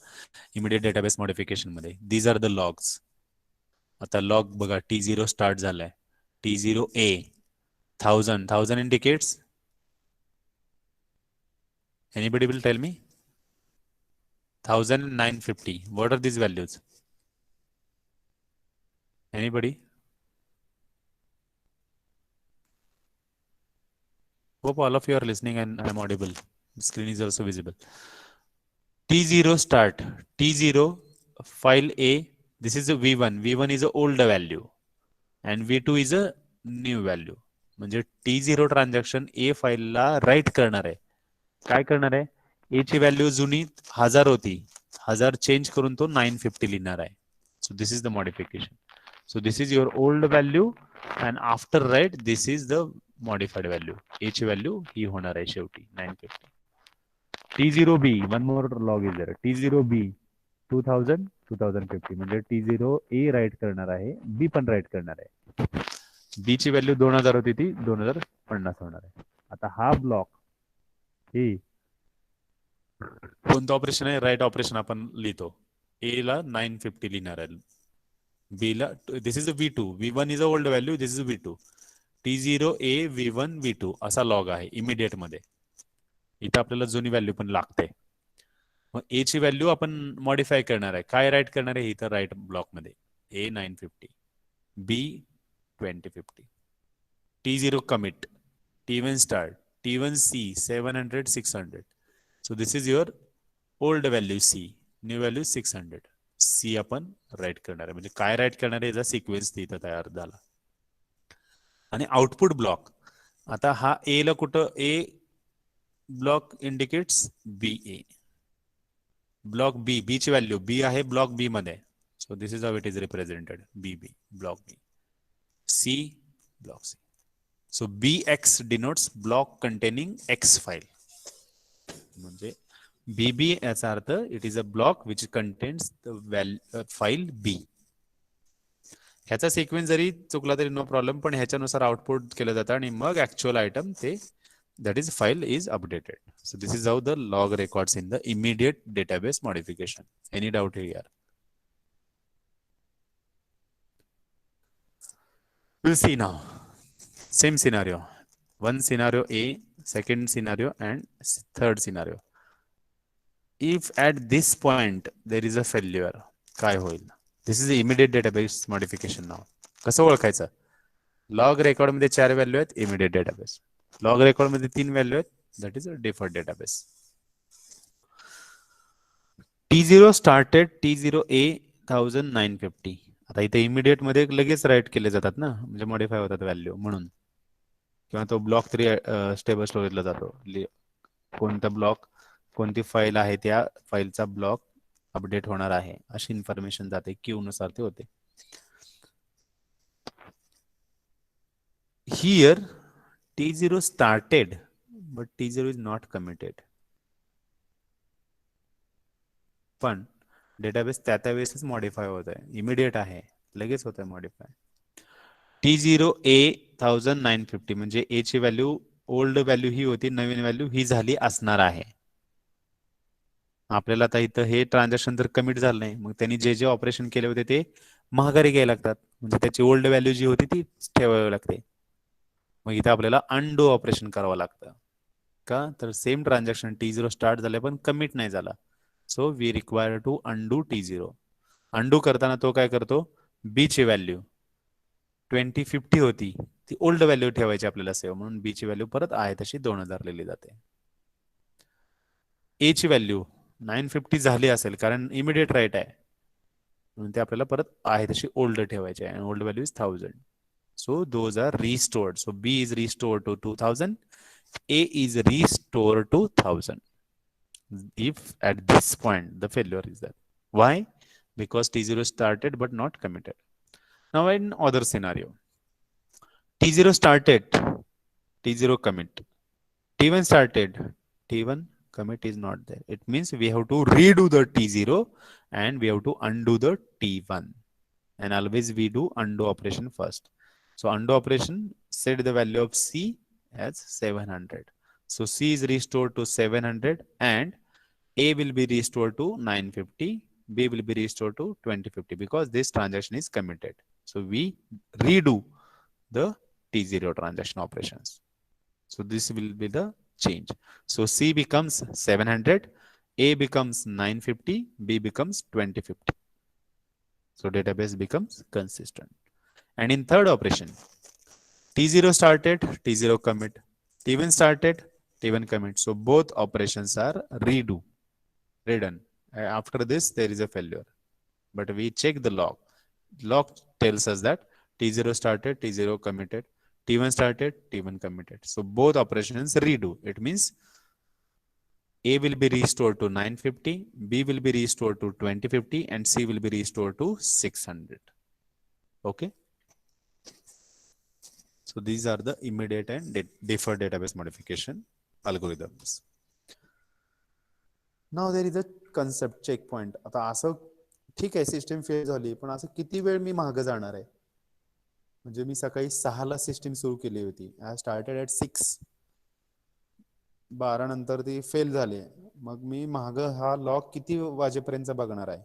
इमिडिएट डेटाबेस मॉडिफिकेशन मध्ये. These are the logs. आता लॉग बघा T0 स्टार्ट झालाय, T0A 1000 indicates. Anybody will tell me 1950. What are these values? Anybody? Hope all of you are listening and I am audible. The screen is also visible. T0 start. T0 file A. This is a V1. V1 is a old value and V2 is a new value. म्हणजे T0 ट्रान्झॅक्शन A फाईलला राईट करणार आहे. काय करणार आहे, A ची व्हॅल्यू जुनी 1000 होती, 1000 चेंज करून तो 950 लिहिणार आहे. So this is the modification. So this is your old value and after write this is the modified value. A ची व्हॅल्यू ही होणार आहे शेवटी 950. T0B, one more log is there. T0B 2050 म्हणजे T0A राईट करणार आहे, B पण राईट करणार आहे. B ची व्हॅल्यू 2000 होती ती 2050 होणार आहे. आता हा ब्लॉक हे कोणतं ऑपरेशन आहे, राईट ऑपरेशन आपण लिहितो. A ला 950 लिहिणार आहे, B ला this is V2. V1 is a old value, this is V2. T0A V1 V2 असा लॉग आहे इमिडिएट मध्ये. इथं आपल्याला जुनी व्हॅल्यू पण लागते. मग A ची व्हॅल्यू आपण मॉडिफाय करणार आहे, काय राईट करणार आहे इथं राईट ब्लॉक मध्ये. A 950, B 2050. T0 commit, T1 start, T1 C 700 600. So this is your old value C, new value 600. C आपण राईट करणार आहे, म्हणजे काय राईट करणार आहे याचा सिक्वेन्स इथं तयार झाला. आणि आउटपुट ब्लॉक. आता हा A ला कुठं, A block indicates BA. Block B, B ची व्हॅल्यू B आहे ब्लॉक B मध्ये. So this is how it is represented. BB block B, C block C. So BX denotes block containing X file. म्हणजे BB याचा earth it is a block which contains the file B. ह्याचा सिक्वेन्स जरी चुकला तरी नो प्रॉब्लेम, पण ह्याच्यानुसार आउटपुट केलं जातं आणि मग ऍक्च्युअल आयटम ते that is file is updated. So this is how the log records in the immediate database modification. Any doubt here? We'll see now. Same scenario. One scenario A, second scenario, and third scenario. If at this point there is a failure, काय होईल? This is the immediate database modification now. कसं ओळखायचं? लॉग रेकॉर्ड मध्ये 4 व्हॅल्यू आहेत, इमिडिएट डेटाबेस. लॉग रेकॉर्ड मध्ये 3 व्हॅल्यू आहेत, that is a deferred database. T0 started T0 A 1950. आता इथे इमिडिएट मध्ये लगेच राईट केले जातात ना, म्हणजे मॉडिफाय होतात व्हॅल्यू म्हणून, किंवा तो ब्लॉक 3 स्टेबल स्टोरेजला जातो. कोणता ब्लॉक, कोणती फाईल आहे त्या फाईलचा ब्लॉक अपडेट होणार आहे अशी इन्फॉर्मेशन जाते, क्यू नुसार ते होते. Here T0 started but T0 is not committed. पण डेटाबेस त्या वेळेसच मॉडिफाय होत आहे, इमिडिएट आहे, लगेच होत आहे मॉडिफाय. T0 A 1950 म्हणजे A ची व्हॅल्यू, ओल्ड व्हॅल्यू ही होती, नवीन व्हॅल्यू ही झाली असणार आहे. आपल्याला आता इथं हे ट्रान्झॅक्शन जर कमिट झालं नाही, मग त्यांनी जे जे ऑपरेशन केले होते ते महागारी घ्यायला लागतात, म्हणजे त्याची ओल्ड व्हॅल्यू जी होती ती ठेवावी लागते. मग इथे आपल्याला अनडू ऑपरेशन करावं लागतं. का तर सेम ट्रान्झॅक्शन T0 स्टार्ट झाले पण कमिट नाही झाला, so we require to undo T0. Undo करताना तो काय करतो, बी ची व्हॅल्यू 2050 होती, ती ओल्ड व्हॅल्यू ठेवायची आपल्याला सेव्ह, म्हणून बी ची व्हॅल्यू परत आहे तशी 2000 लिहिली जाते. ए ची व्हॅल्यू 950 झाली असेल कारण इमिडिएट राईट आहे, म्हणून ते आपल्याला परत आहे तशी ओल्ड ठेवायची आहे, old value is 1000. So those are restored. So B is restored to 2000. A is restored to 1000. If at this point the failure is there. Why? Because T0 started but not committed. Now in other scenario, T0 started, T0 commit. T1 started, T1 commit is not there. It means we have to redo the T0 and we have to undo the T1. And always we do undo operation first. So undo operation set the value of C as 700. So C is restored to 700 and A will be restored to 950. B will be restored to 2050 because this transaction is committed. So we redo the T0 transaction operations. So this will be the change. So C becomes 700, A becomes 950, B becomes 2050. So database becomes consistent. And in third operation, T0 started, T0 commit, T1 started, T1 commit. So both operations are redone. After this, there is a failure. But we check the log. Log tells us that T0 started, T0 committed, T1 started, T1 committed. So both operations redo. It means A will be restored to 950, B will be restored to 2050, and C will be restored to 600. Okay. So these are the immediate and deferred database modification algorithms. Now there is a concept checkpoint. आता असं ठीक आहे, सिस्टीम फेल झाली, पण असं किती वेळ मी मागे जाणार आहे? म्हणजे मी सकाळी 6ला सिस्टीम सुरू केली होती, आय स्टार्टेड ॲट 6, 12 नंतर ती फेल झाली, मग मी माग हा लॉग किती वाजेपर्यंत बघणार आहे?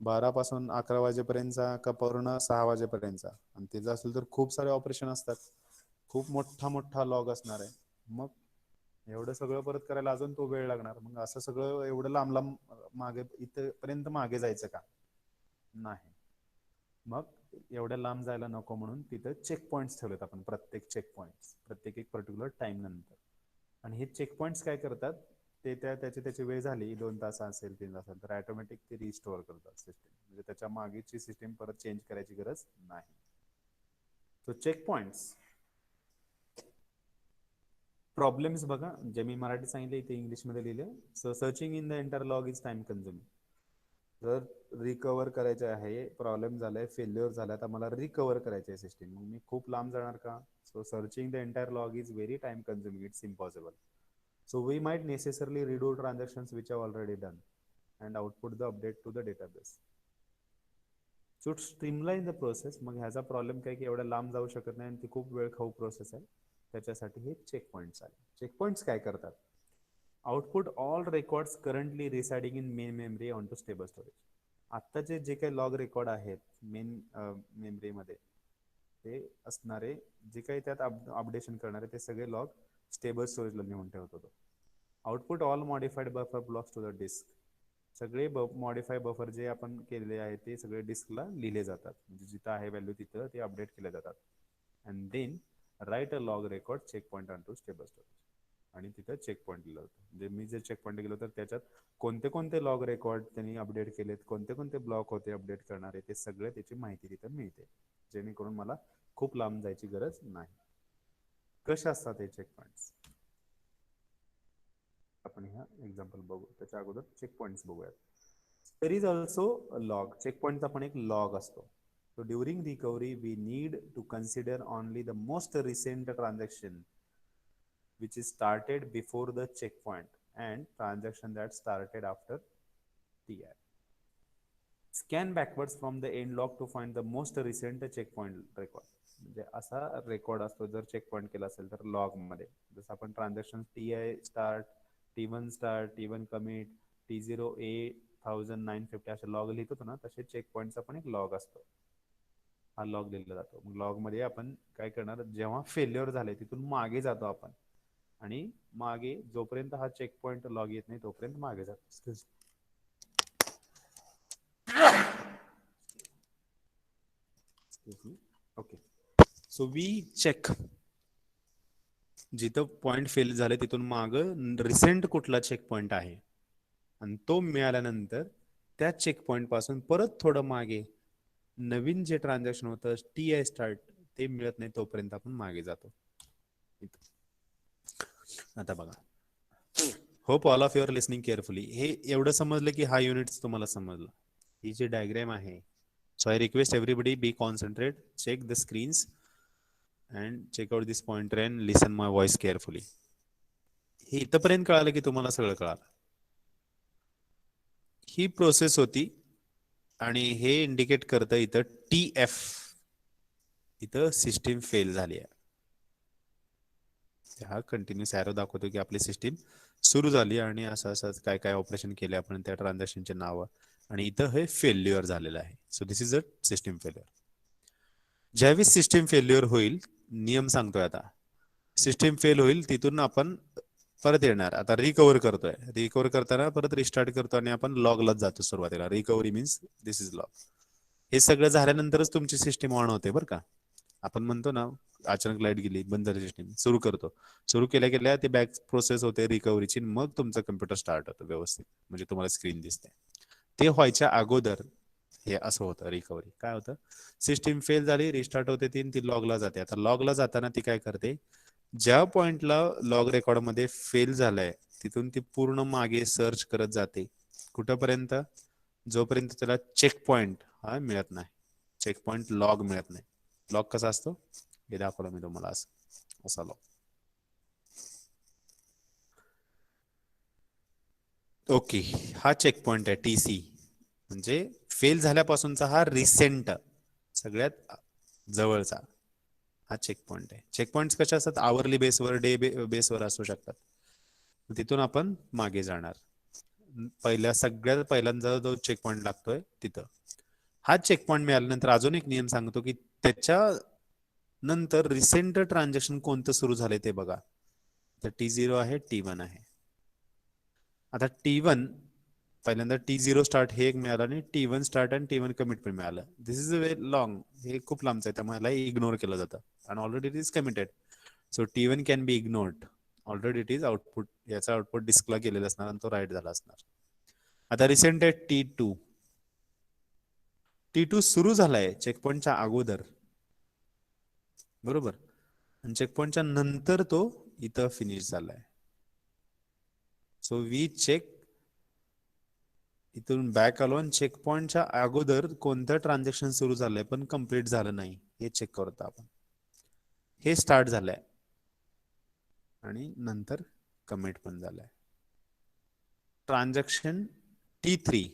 12 पासून 11 वाजेपर्यंतचा का पूर्ण 6 वाजेपर्यंतचा? आणि त्याचं असेल तर खूप सारे ऑपरेशन असतात, खूप मोठा लॉग असणार आहे, मग एवढं सगळं परत करायला अजून तो वेळ लागणार. मग असं सगळं एवढं लांब मागे इथपर्यंत मागे जायचं का? नाही. मग एवढ्या लांब जायला नको म्हणून तिथं चेक पॉईंट्स ठेवलेत आपण, प्रत्येक एक पर्टिक्युलर टाइम नंतर. आणि हे चेक पॉईंट्स काय करतात, ते त्याची वेळ झाली, 2 तास असेल, 3 तास असेल, तर ऑटोमॅटिक ते रिस्टोअर करतात सिस्टीम, म्हणजे त्याच्या मागेची सिस्टीम परत चेंज करायची गरज नाही. तो चेक पॉईंट्स प्रॉब्लेम्स बघा, जे मी मराठी सांगितले इथे इंग्लिशमध्ये लिहिले. So searching in the entire log is time consuming. जर रिकवर करायचे आहे, प्रॉब्लेम झालाय, फेल्युअर झालाय, तर मला रिकवर करायचे आहे सिस्टीम, मग मी खूप लांब जाणार का? So searching the entire log is very time consuming. It's impossible. So we might necessarily redo transactions which are already done and output the update to the database. So to streamline the process, मग ह्याचा प्रॉब्लेम काय की एवढा लांब जाऊ शकत नाही आणि ती खूप वेळ खाऊ प्रोसेस आहे. त्याच्यासाठी हे चेक पॉईंट्स आले. चेक पॉईंट्स काय करतात? Output all records currently residing in main memory on to stable storage. आत्ताचे जे काही लॉग रेकॉर्ड आहेत मेन मेमरीमध्ये ते असणारे जे काही त्यात अपडेशन करणारे ते सगळे लॉग स्टेबल स्टोरेजला नेऊन ठेवत होतो. Output all modified buffer blocks to the disk. सगळे मॉडिफाय बफर जे आपण केलेले आहे ते सगळे डिस्कला लिहिले जातात. म्हणजे जिथं आहे व्हॅल्यू तिथं ते अपडेट केले जातात. And then write a log record check point on to stable storage. आणि तिथं चेक पॉईंट लिहिलं होतं. म्हणजे मी जे चेक पॉईंट गेलो तर त्याच्यात कोणते कोणते लॉग रेकॉर्ड त्यांनी अपडेट केलेत, कोणते कोणते ब्लॉक होते अपडेट करणारे, ते सगळे त्याची माहिती तिथं मिळते. जेणेकरून मला खूप लांब जायची गरज नाही. कसे असतात हे चेक पॉईंट्स आपण ह्या एक्झाम्पल बघू. त्याच्या अगोदर चेक पॉईंट्स बघूयात. There is also log. Check पॉईंटचा पण एक लॉग असतो. So during recovery, we need to consider only the most recent transaction which is started before the checkpoint and transaction that started after TI. Scan backwards from the end log to find the most recent checkpoint record. म्हणजे असा रेकॉर्ड असतो जर चेकपॉईंट केला असेल तर लॉग मध्ये. जसं आपण transaction TI start, T1 start, T1 commit, T0 A1950 असे लॉग लिहित होतो ना, तसे चेकपॉईंटचा पण एक लॉग असतो. हा लॉग लिहिला जातो. मग लॉग मध्ये आपण काय करणार, जेव्हा फेल्युअर झाले तिथून मागे जातो आपण आणि मागे जोपर्यंत हा चेक पॉइंट लॉग येत नाही तोपर्यंत मागे जातो. ओके, सो वी चेक जिथं पॉइंट फेल झाले तिथून माग रिसेंट कुठला चेक पॉइंट आहे आणि तो मिळाल्यानंतर त्या चेक पॉइंट पासून परत थोडं मागे नवीन जे ट्रान्झॅक्शन होतं TI स्टार्ट ते मिळत नाही तोपर्यंत आपण मागे जातो. आता बघा, hope all of your listening carefully. हे एवढं समजलं की हा युनिट्स तुम्हाला समजलं. ही जी डायग्राम आहे, so I request everybody be concentrate, check the screens and check out this pointer and listen my voice carefully. हे इथपर्यंत कळालं की तुम्हाला सगळं कळालं. ही प्रोसेस होती आणि हे इंडिकेट करतं इथं TF, इथं सिस्टीम फेल झाली आहे. हा कंटिन्यूस एरो दाखवतो की आपली सिस्टीम सुरू झाली आणि असं असं काय काय ऑपरेशन केले आपण, त्या ट्रान्झॅक्शनचे नाव, आणि इथं हे फेल्युअर झालेलं आहे. So this is a system failure. ज्यावेळेस सिस्टीम फेल्युअर होईल, नियम सांगतोय आता, सिस्टीम फेल होईल तिथून आपण परत येणार. आता रिकव्हर करतोय, रिकव्हर करताना परत रिस्टार्ट करतो आणि आपण लॉगलाच जातो सुरुवातीला. Recovery means this is log. हे सगळं झाल्यानंतरच तुमची सिस्टीम ऑन होते बरं का. आपण म्हणतो ना अचानक लाईट गेली, बंद झाली सिस्टीम, सुरू करतो, सुरू केल्या केल्या ते बॅक प्रोसेस होते रिकव्हरीची, मग तुमचं कम्प्युटर स्टार्ट होतं व्यवस्थित, म्हणजे तुम्हाला स्क्रीन दिसते. ते व्हायच्या अगोदर हे असं होतं. रिकव्हरी काय होतं, सिस्टीम फेल झाली, रिस्टार्ट होते ती लॉगला जाते. आता लॉगला जाताना ती काय करते, ज्या पॉइंटला लॉग रेकॉर्ड मध्ये फेल झालाय तिथून ती पूर्ण मागे सर्च करत जाते. कुठपर्यंत, जोपर्यंत त्याला चेक पॉइंट हा मिळत नाही, चेक पॉइंट लॉग मिळत नाही. लॉग कसा असतो हे दाखवलं मी तुम्हाला, असा लॉग. ओके, हा चेक पॉइंट आहे TC, म्हणजे फेल झाल्यापासूनचा हा रिसेंट सगळ्यात जवळचा हा चेक पॉइंट आहे. चेक पॉइंट कशा असतात, आवरली बेसवर, डे बेसवर असू शकतात. तिथून आपण मागे जाणार. सगळ्यात पहिल्यांदा जो चेक पॉइंट लागतोय तिथं, हा चेक पॉइंट मिळाल्यानंतर अजून एक नियम सांगतो की त्याच्या नंतर रिसेंट ट्रान्झॅक्शन कोणतं सुरू झालंय ते बघा. तर T0 आहे, T1 आहे. आता T1 पहिल्यांदा T0 स्टार्ट हे एक मिळालं आणि T1 स्टार्ट आणि T1 कमिट पण मिळालं. दिस इज अ व्हेरी लॉंग, हे खूप लांबचं आहे, त्यामुळे ह्याला इग्नोर केलं जातं. आणि already it is committed, so T1 can be ignored. Already it is output, याचा आउटपुट डिस्कला गेलेला असणार आणि तो राईट झाला असणार. आता रिसेंट आहे T2. T2 सुरू झालाय चेकपॉइंटच्या अगोदर, बरोबर, आणि चेकपॉइंटच्या नंतर तो इथं फिनिश झालाय. सो वी चेक, इथून बॅक आलो आणि चेकपॉइंटच्या अगोदर कोणतं ट्रान्झॅक्शन सुरू झालंय पण कम्प्लीट झालं नाही हे चेक करतो आपण. हे स्टार्ट झालंय आणि नंतर कमिट पण झालंय. ट्रान्झॅक्शन T3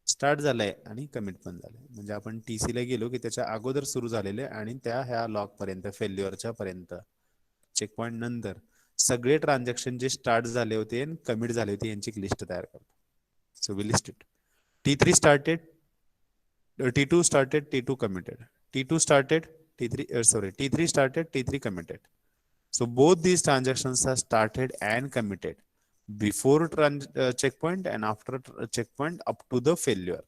स्टार्ट झालंय आणि कमिट पण झालंय. म्हणजे आपण TC ला गेलो की त्याच्या अगोदर सुरू झालेले आणि त्या ह्या लॉग पर्यंत फेल्युअरच्या पर्यंत चेक पॉईंट नंतर सगळे ट्रान्झॅक्शन जे स्टार्ट झाले होते आणि कमिट झाले होते यांची एक लिस्ट तयार करतो. So we list it. T3 started, T2 started, T2 committed. T2 started, T3 started, T3 committed. So both these transactions are started and committed before checkpoint and after checkpoint up to the failure.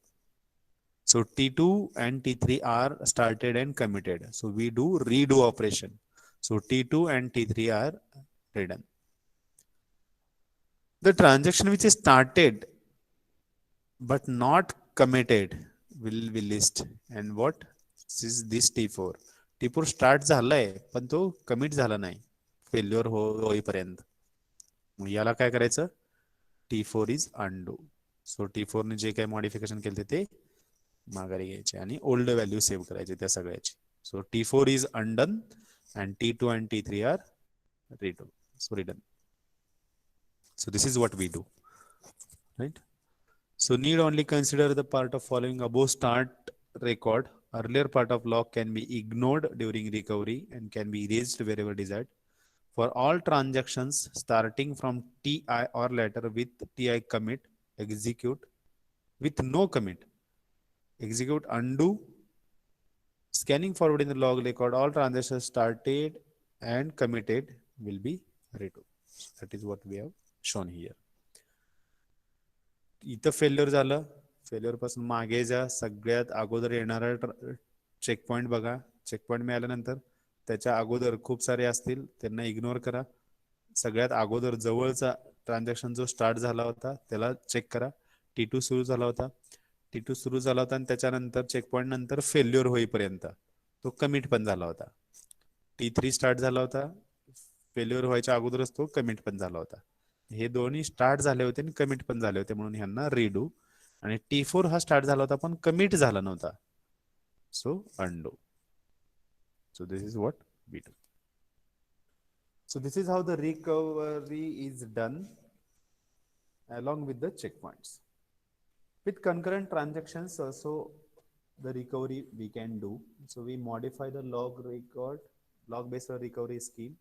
So T2 and T3 are started and committed. So we do redo operation. So T2 and T3 are redone. The transaction which is started but not committed will be list. And what is this T4? T4 start झालाय पण तो कमिट झाला नाही फेल्युअर होईपर्यंत. मग याला काय करायचं? T4 is undo. So T4 ने जे काही मॉडिफिकेशन केले ते माघारी घ्यायचे आणि ओल्ड व्हॅल्यू सेव्ह करायचे त्या सगळ्याची. So T4 is undone and T2 and T3 are redo. So redone. So this is what we do, right? So need only consider the part of following above start record. Earlier part of log can be ignored during recovery and can be erased wherever desired. For all transactions starting from TI or later with TI commit, execute. With no commit, execute undo. Scanning forward in the log record, all transactions started and committed will be redo. That is what we have shown here. इथं फेल्युअर झालं, फेल्युअर पासून मागे जा, सगळ्यात अगोदर येणारा चेकपॉईंट बघा. चेकपॉईंट मिळाल्यानंतर त्याच्या अगोदर खूप सारे असतील त्यांना इग्नोर करा. सगळ्यात अगोदर जवळचा ट्रान्झॅक्शन जो स्टार्ट झाला होता त्याला चेक करा. T2 सुरू झाला होता, T2 सुरू झाला होता आणि त्याच्यानंतर चेकपॉईंट नंतर फेल्युअर होईपर्यंत तो कमिट पण झाला होता. T3 स्टार्ट झाला होता, फेल्युअर व्हायच्या अगोदरच तो कमिट पण झाला होता. हे दोन्ही स्टार्ट झाले होते आणि कमिट पण झाले होते म्हणून ह्यांना रिडू. आणि T4 हा स्टार्ट झाला होता पण कमिट झाला नव्हता, so undo. So this is what we do. So this is how the recovery is done along with the checkpoints. With concurrent transactions also the recovery we can do. So we modify the log based recovery scheme.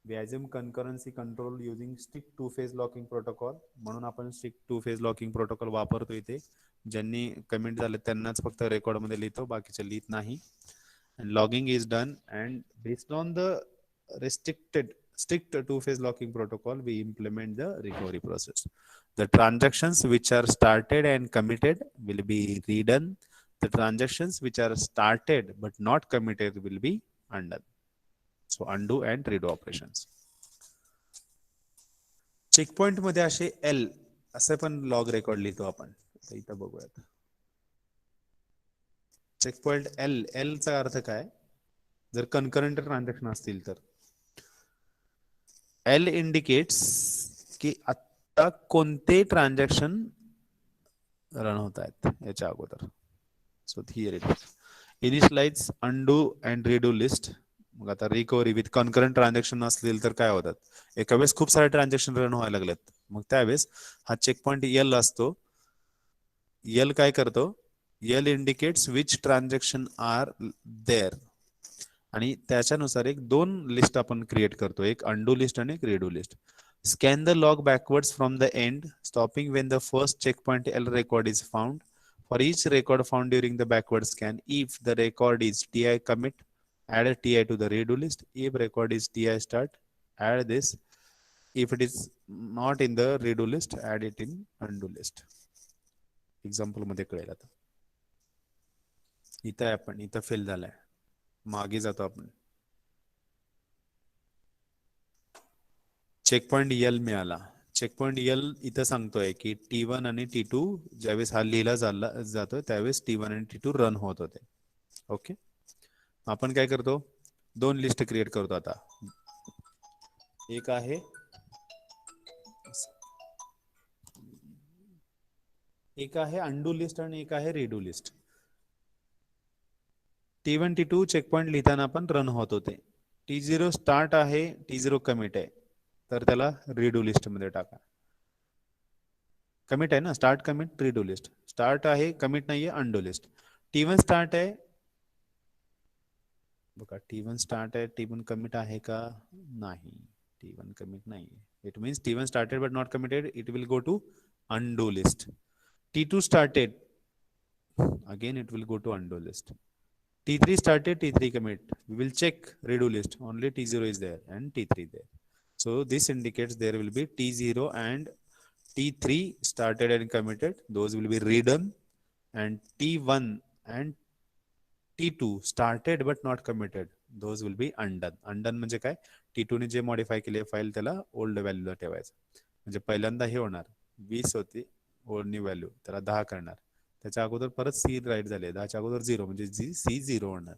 We assume concurrency control using strict two-phase locking protocol. म्हणून आपण strict two-phase locking protocol वापरतो इथे. ज्यांनी कमिट झाले त्यांनाच फक्त रेकॉर्ड मध्ये लिहितो, बाकीचे लिहित नाही. And logging is done and based on the strict two-phase locking protocol we implement the recovery process. The transactions which are started and committed will be redone. The transactions which are started but not committed will be undone. So undo and redo operations. Checkpoint मध्ये असे L असे पण लॉग रेकॉर्ड लिहितो आपण. इथं बघूयात. चेकपॉइंट L चा अर्थ काय? जर कन्करंट ट्रान्झॅक्शन असतील तर L इंडिकेट्स की आता कोणते ट्रान्झॅक्शन रन होत आहेत याच्या अगोदर. So here it is initialize, undo and redo list. मग आता रिकव्हरी विथ कन्करंट ट्रान्झॅक्शन असतील तर काय होतात? एका वेळेस खूप सारे ट्रान्झॅक्शन रन व्हायला लागलेत, मग त्यावेळेस हा चेक पॉईंट L असतो. L काय करतो? L indicates which transaction are there आणि त्याच्यानुसार एक दोन लिस्ट आपण क्रिएट करतो, एक अंडू लिस्ट आणि एक redo list. Scan the log बॅकवर्ड्स from the end, stopping Wien the first checkpoint L record is found. For each record found during the backward scan, if the record is TI commit, add a TI to the redo list. If record is TI start, add this. If it is not in the redo list, add it in undo list. Example मध्ये कळेल आता. इथं आपण इथं फेल झालाय, मागे जातो आपण. चेकपॉइंट L मिळाला. चेकपॉइंट L इथं सांगतोय की T1 आणि T2 ज्यावेळेस हा लिहिला जातोय त्यावेळेस T1 आणि T2 रन होत होते. ओके, आपण काय करतो? दोन लिस्ट क्रिएट करतो आता. एक आहे अंडू लिस्ट आणि एक आहे redo list. T1 T2 checkpoint लिहिताना पण रन होत होते. T0 स्टार्ट आहे, T0 कमिट आहे, तर त्याला रिडू लिस्ट मध्ये टाका. कमिट आहे ना, start commit redo list. Start आहे, कमिट नाहीये, अनडू लिस्ट. T1 स्टार्ट आहे बघा, T1 स्टार्ट आहे, T1 कमिट आहे का? नाही, T1 कमिट नाही. It means T1 started but not committed, it will go to undo list. T2 started, again it will go to undo list. T3 started, T3 commit, we will check redo list, only T0 is there and T3 there. So this indicates there will be T0 and T3 started and committed, those will be redone, and T1 and T2 started but not committed, those will be undone. Undone म्हणजे काय? T2 ने जे मॉडिफाय केले फाईल त्याला ओल्ड व्हॅल्यूला ठेवायचं. म्हणजे पहिल्यांदा हे होणार 20 होती ओल्ड व्हॅल्यू, त्याला 10 करणार, त्याच्या अगोदर परत सी राईट झाले, 10च्या अगोदर 0 म्हणजे सी 0 होणार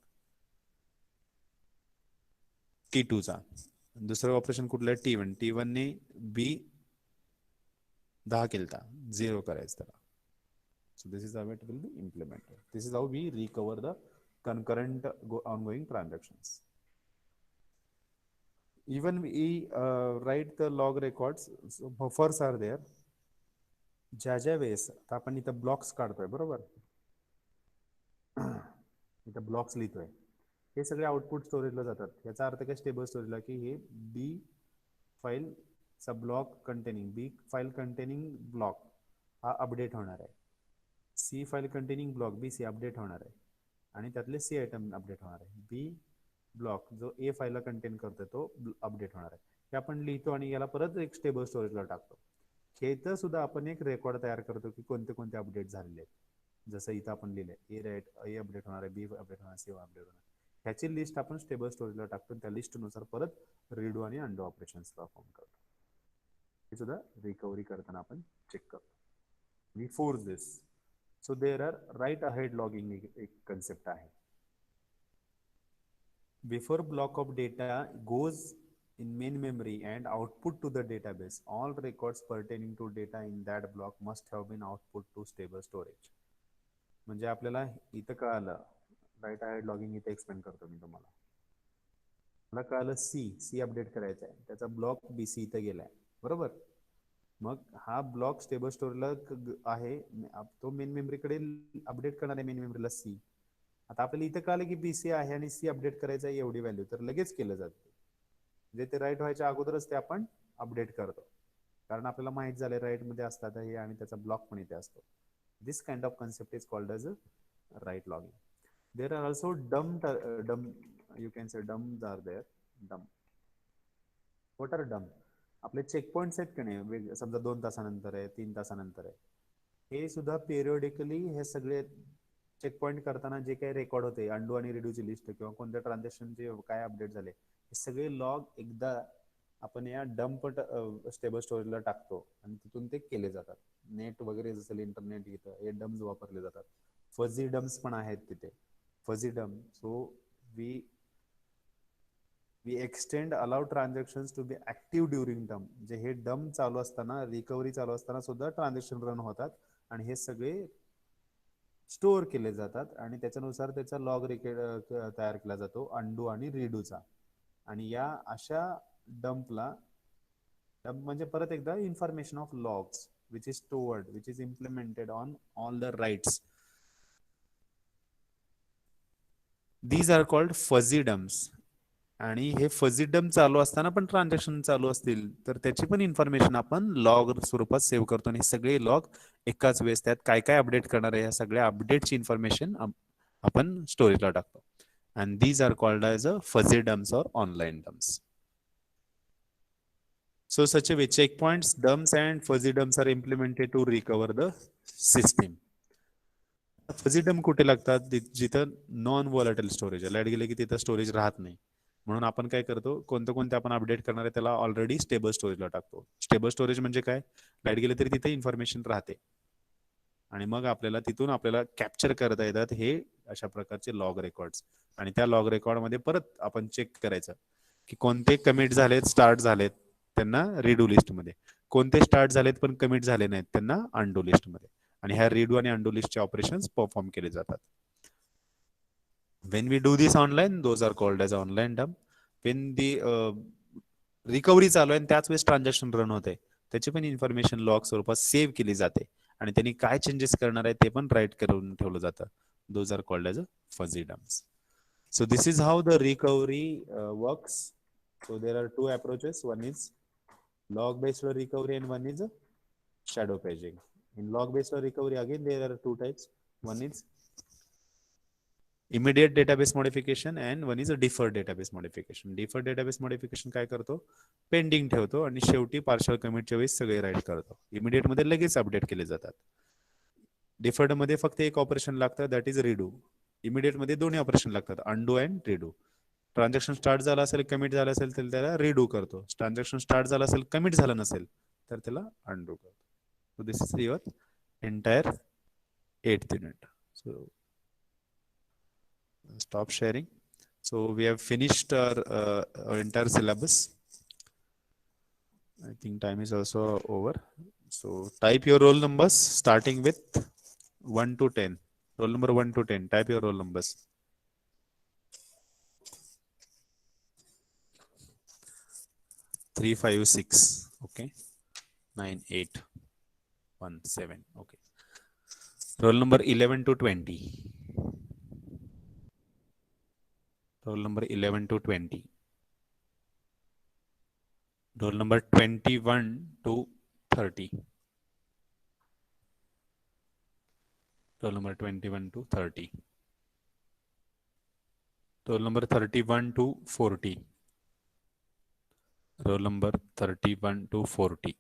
T2 चा. दुसरं ऑपरेशन कुठलं आहे? T1. T1 ने बी 10 केलता, 0 करायचं त्याला. So this is how it will be implemented. This is how we recover the concurrent ongoing transactions. Even we write the log records, so buffers are there. ज्या वेळेस आपण इथं ब्लॉक्स काढतोय बरोबर, इथं ब्लॉक्स लिहितोय, हे सगळे आउटपुट स्टोरेजला जातात. याचा अर्थ काय? स्टेबल स्टोरेजला, की हे बी फाईल चा block containing, B file containing block हा अपडेट होणार आहे, C file containing block B C update होणार आहे, आणि त्यातले सी आयटम अपडेट होणार आहे. बी ब्लॉक जो ए फाईलला कंटेन करतो तो अपडेट होणार आहे. हे आपण लिहितो आणि याला परत एक स्टेबल स्टोरेजला टाकतो. इथं सुद्धा आपण एक रेकॉर्ड तयार करतो की कोणते कोणते अपडेट झालेले आहेत. जसं इथं आपण लिहिलंय ए अपडेट होणार आहे, बी अपडेट होणार, सी अपडेट होणार. ह्याची लिस्ट आपण स्टेबल स्टोरेजला टाकतो. त्या लिस्टनुसार परत रीडू आणि अंडू ऑपरेशन्स परफॉर्म करतो. हे सुद्धा रिकव्हरी करताना आपण चेक करतो. We force this. So there are write ahead logging एक कन्सेप्ट आहे. Before block of data goes in main memory and output to the database, all records pertaining to data in that block must have been output to stable storage. म्हणजे आपल्याला इथं कळालं, राईट अहेड लॉगिंग इथे एक्सप्लेन करतो मी तुम्हाला. मला कळालं सी अपडेट करायचा आहे, त्याचा ब्लॉक BC इथं गेलाय बरोबर. मग हा ब्लॉक स्टेबल स्टोरेजला आहे, तो मेन मेमरीकडे अपडेट करणार आहे, मेन मेमरीला सी. आता आपल्याला इथं कळालं की BC आहे आणि सी अपडेट करायचं आहे एवढी व्हॅल्यू, तर लगेच केलं जातं. म्हणजे ते राईट व्हायच्या अगोदरच ते आपण अपडेट करतो, कारण आपल्याला माहित झालं राईट मध्ये असतात हे आणि त्याचा ब्लॉक पण इथे असतो. This kind of concept is called as write logging. There are also dump you can say dumps are there. Dump, what are dump? आपले चेक पॉइंट्स आहेत का नाही, समजा 2 तासानंतर आहे, 3 तासानंतर आहे, हे सुद्धा पिरियडिकली हे सगळे चेक पॉइंट करताना जे काही रेकॉर्ड होते, अंडू आणि रिड्यूची लिस्ट किंवा कोणत्या ट्रान्झॅक्शनचे काय अपडेट झाले, हे सगळे लॉग एकदा आपण या डंप स्टेबल स्टोरेजला टाकतो आणि तिथून ते केले जातात. नेट वगैरे जसं इंटरनेट इथं हे डम्स वापरले जातात. फजी डम्स पण आहेत तिथे, fuzzy dump. So we extend allow transactions to be active during dump. म्हणजे हे डम चालू असताना, रिकव्हरी चालू असताना सुद्धा ट्रान्झॅक्शन रन होतात आणि हे सगळे स्टोअर केले जातात आणि त्याच्यानुसार त्याचा लॉग रेकॉर्ड तयार केला जातो अंडू आणि रिडूचा. आणि या अशा डंपला, डंप म्हणजे परत एकदा information of logs which is stored, which is implemented on all the writes. These are called fuzzy dumps. आणि हे फझी डम्प चालू असताना पण ट्रान्झॅक्शन चालू असतील तर त्याची पण इन्फॉर्मेशन आपण लॉग स्वरूपात सेव्ह करतो. आणि सगळे लॉग एकाच वेळेस त्यात काय काय अपडेट करणार आहे या सगळ्या अपडेटची इन्फॉर्मेशन आपण स्टोरेजला टाकतो. And these are called as a fuzzy dumps or online dumps. So such a way checkpoints, dumps and fuzzy dumps are implemented to recover the system. Fuzzy dump कुठे लागतात? जिथं नॉन व्हॉलेटाइल स्टोरेज आहे, लाईट गेले की तिथं स्टोरेज राहत नाही. म्हणून आपण काय करतो, कोणते कोणते आपण अपडेट करणार आहे त्याला ऑलरेडी स्टेबल स्टोरेजला टाकतो. स्टेबल स्टोरेज म्हणजे काय? लाईट गेले तरी तिथे इन्फॉर्मेशन राहते आणि मग आपल्याला तिथून आपल्याला कॅप्चर करता येतात हे अशा प्रकारचे लॉग रेकॉर्ड्स. आणि त्या लॉग रेकॉर्ड मध्ये परत आपण चेक करायचं की कोणते कमिट झालेत, स्टार्ट झालेत त्यांना रिडू लिस्ट मध्ये, कोणते स्टार्ट झालेत पण कमिट झाले नाहीत त्यांना अंडू लिस्ट मध्ये. आणि ह्या रिडू आणि अंडू लिस्टचे ऑपरेशन्स परफॉर्म केले जातात. When we do this online, those are called as online dump. When the recovery चालू आहे आणि त्याच वेळेस ट्रान्झॅक्शन रन होते, त्याची पण इन्फॉर्मेशन लॉग स्वरूपात सेव्ह केली जाते आणि त्यांनी काय चेंजेस करणार आहे ते पण राईट करून ठेवलं जातं. Those are called as a fuzzy dumps. So this is how the recovery works. So there are two approaches. One is log-based recovery and one is shadow paging. In log-based recovery, again there are two types. One is immediate database modification and one is a deferred database modification. Deferred database modification काय करतो, पेंडिंग ठेवतो आणि शेवटी पार्शल कमिटच्या वेळेस सगळे राईट करतो. इमिडिएट मध्ये लगेच अपडेट केले जातात. डिफर्ड मध्ये फक्त एक ऑपरेशन लागतं, दॅट इज रिडू. इमिडिएट मध्ये दोन्ही ऑपरेशन लागतात, undo and redo. Transaction start झालं असेल, कमिट झालं असेल तर त्याला रिडू करतो. ट्रान्झॅक्शन स्टार्ट झालं असेल, कमिट झालं नसेल तर त्याला अनडू करतो. So this is your entire 8th unit. So stop sharing. So we have finished our entire syllabus. I think time is also over. So type your roll numbers starting with 1 to 10. Roll number 1 to 10. Type your roll numbers. 3, 5, 6. Okay. 9, 8, 1, 7. Okay. Roll number 11 to 20. Roll number 11 to 20. Roll number 21 to 30. Roll number 21 to 30. Roll number 31 to 40. Roll number 31 to 40.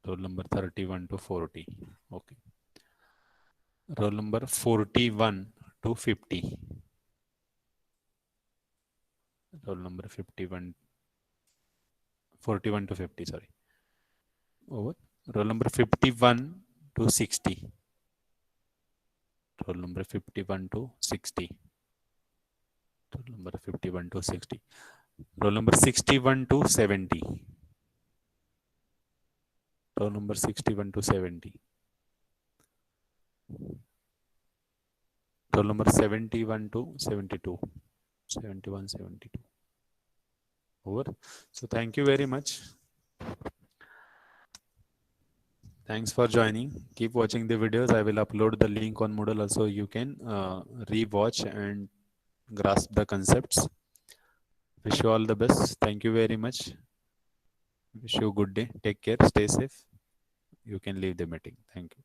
Roll number 31 to 40. Okay. Roll number 41 to 50. Roll number 41, 41 to 50, sorry. Over. Roll number 51 to 60. Roll number 51 to 60. Roll number 51 to 60. Roll number 61 to 70. Roll number 61 to 70. Roll number 71 to 72. 71, 72. Over. So thank you very much. Thanks for joining. Keep watching the videos. I will upload the link on Moodle also. You can re-watch and grasp the concepts. Wish you all the best. Thank you very much. Wish you a good day. Take care. Stay safe. You can leave the meeting. Thank you.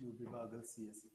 UB Bagal CSE.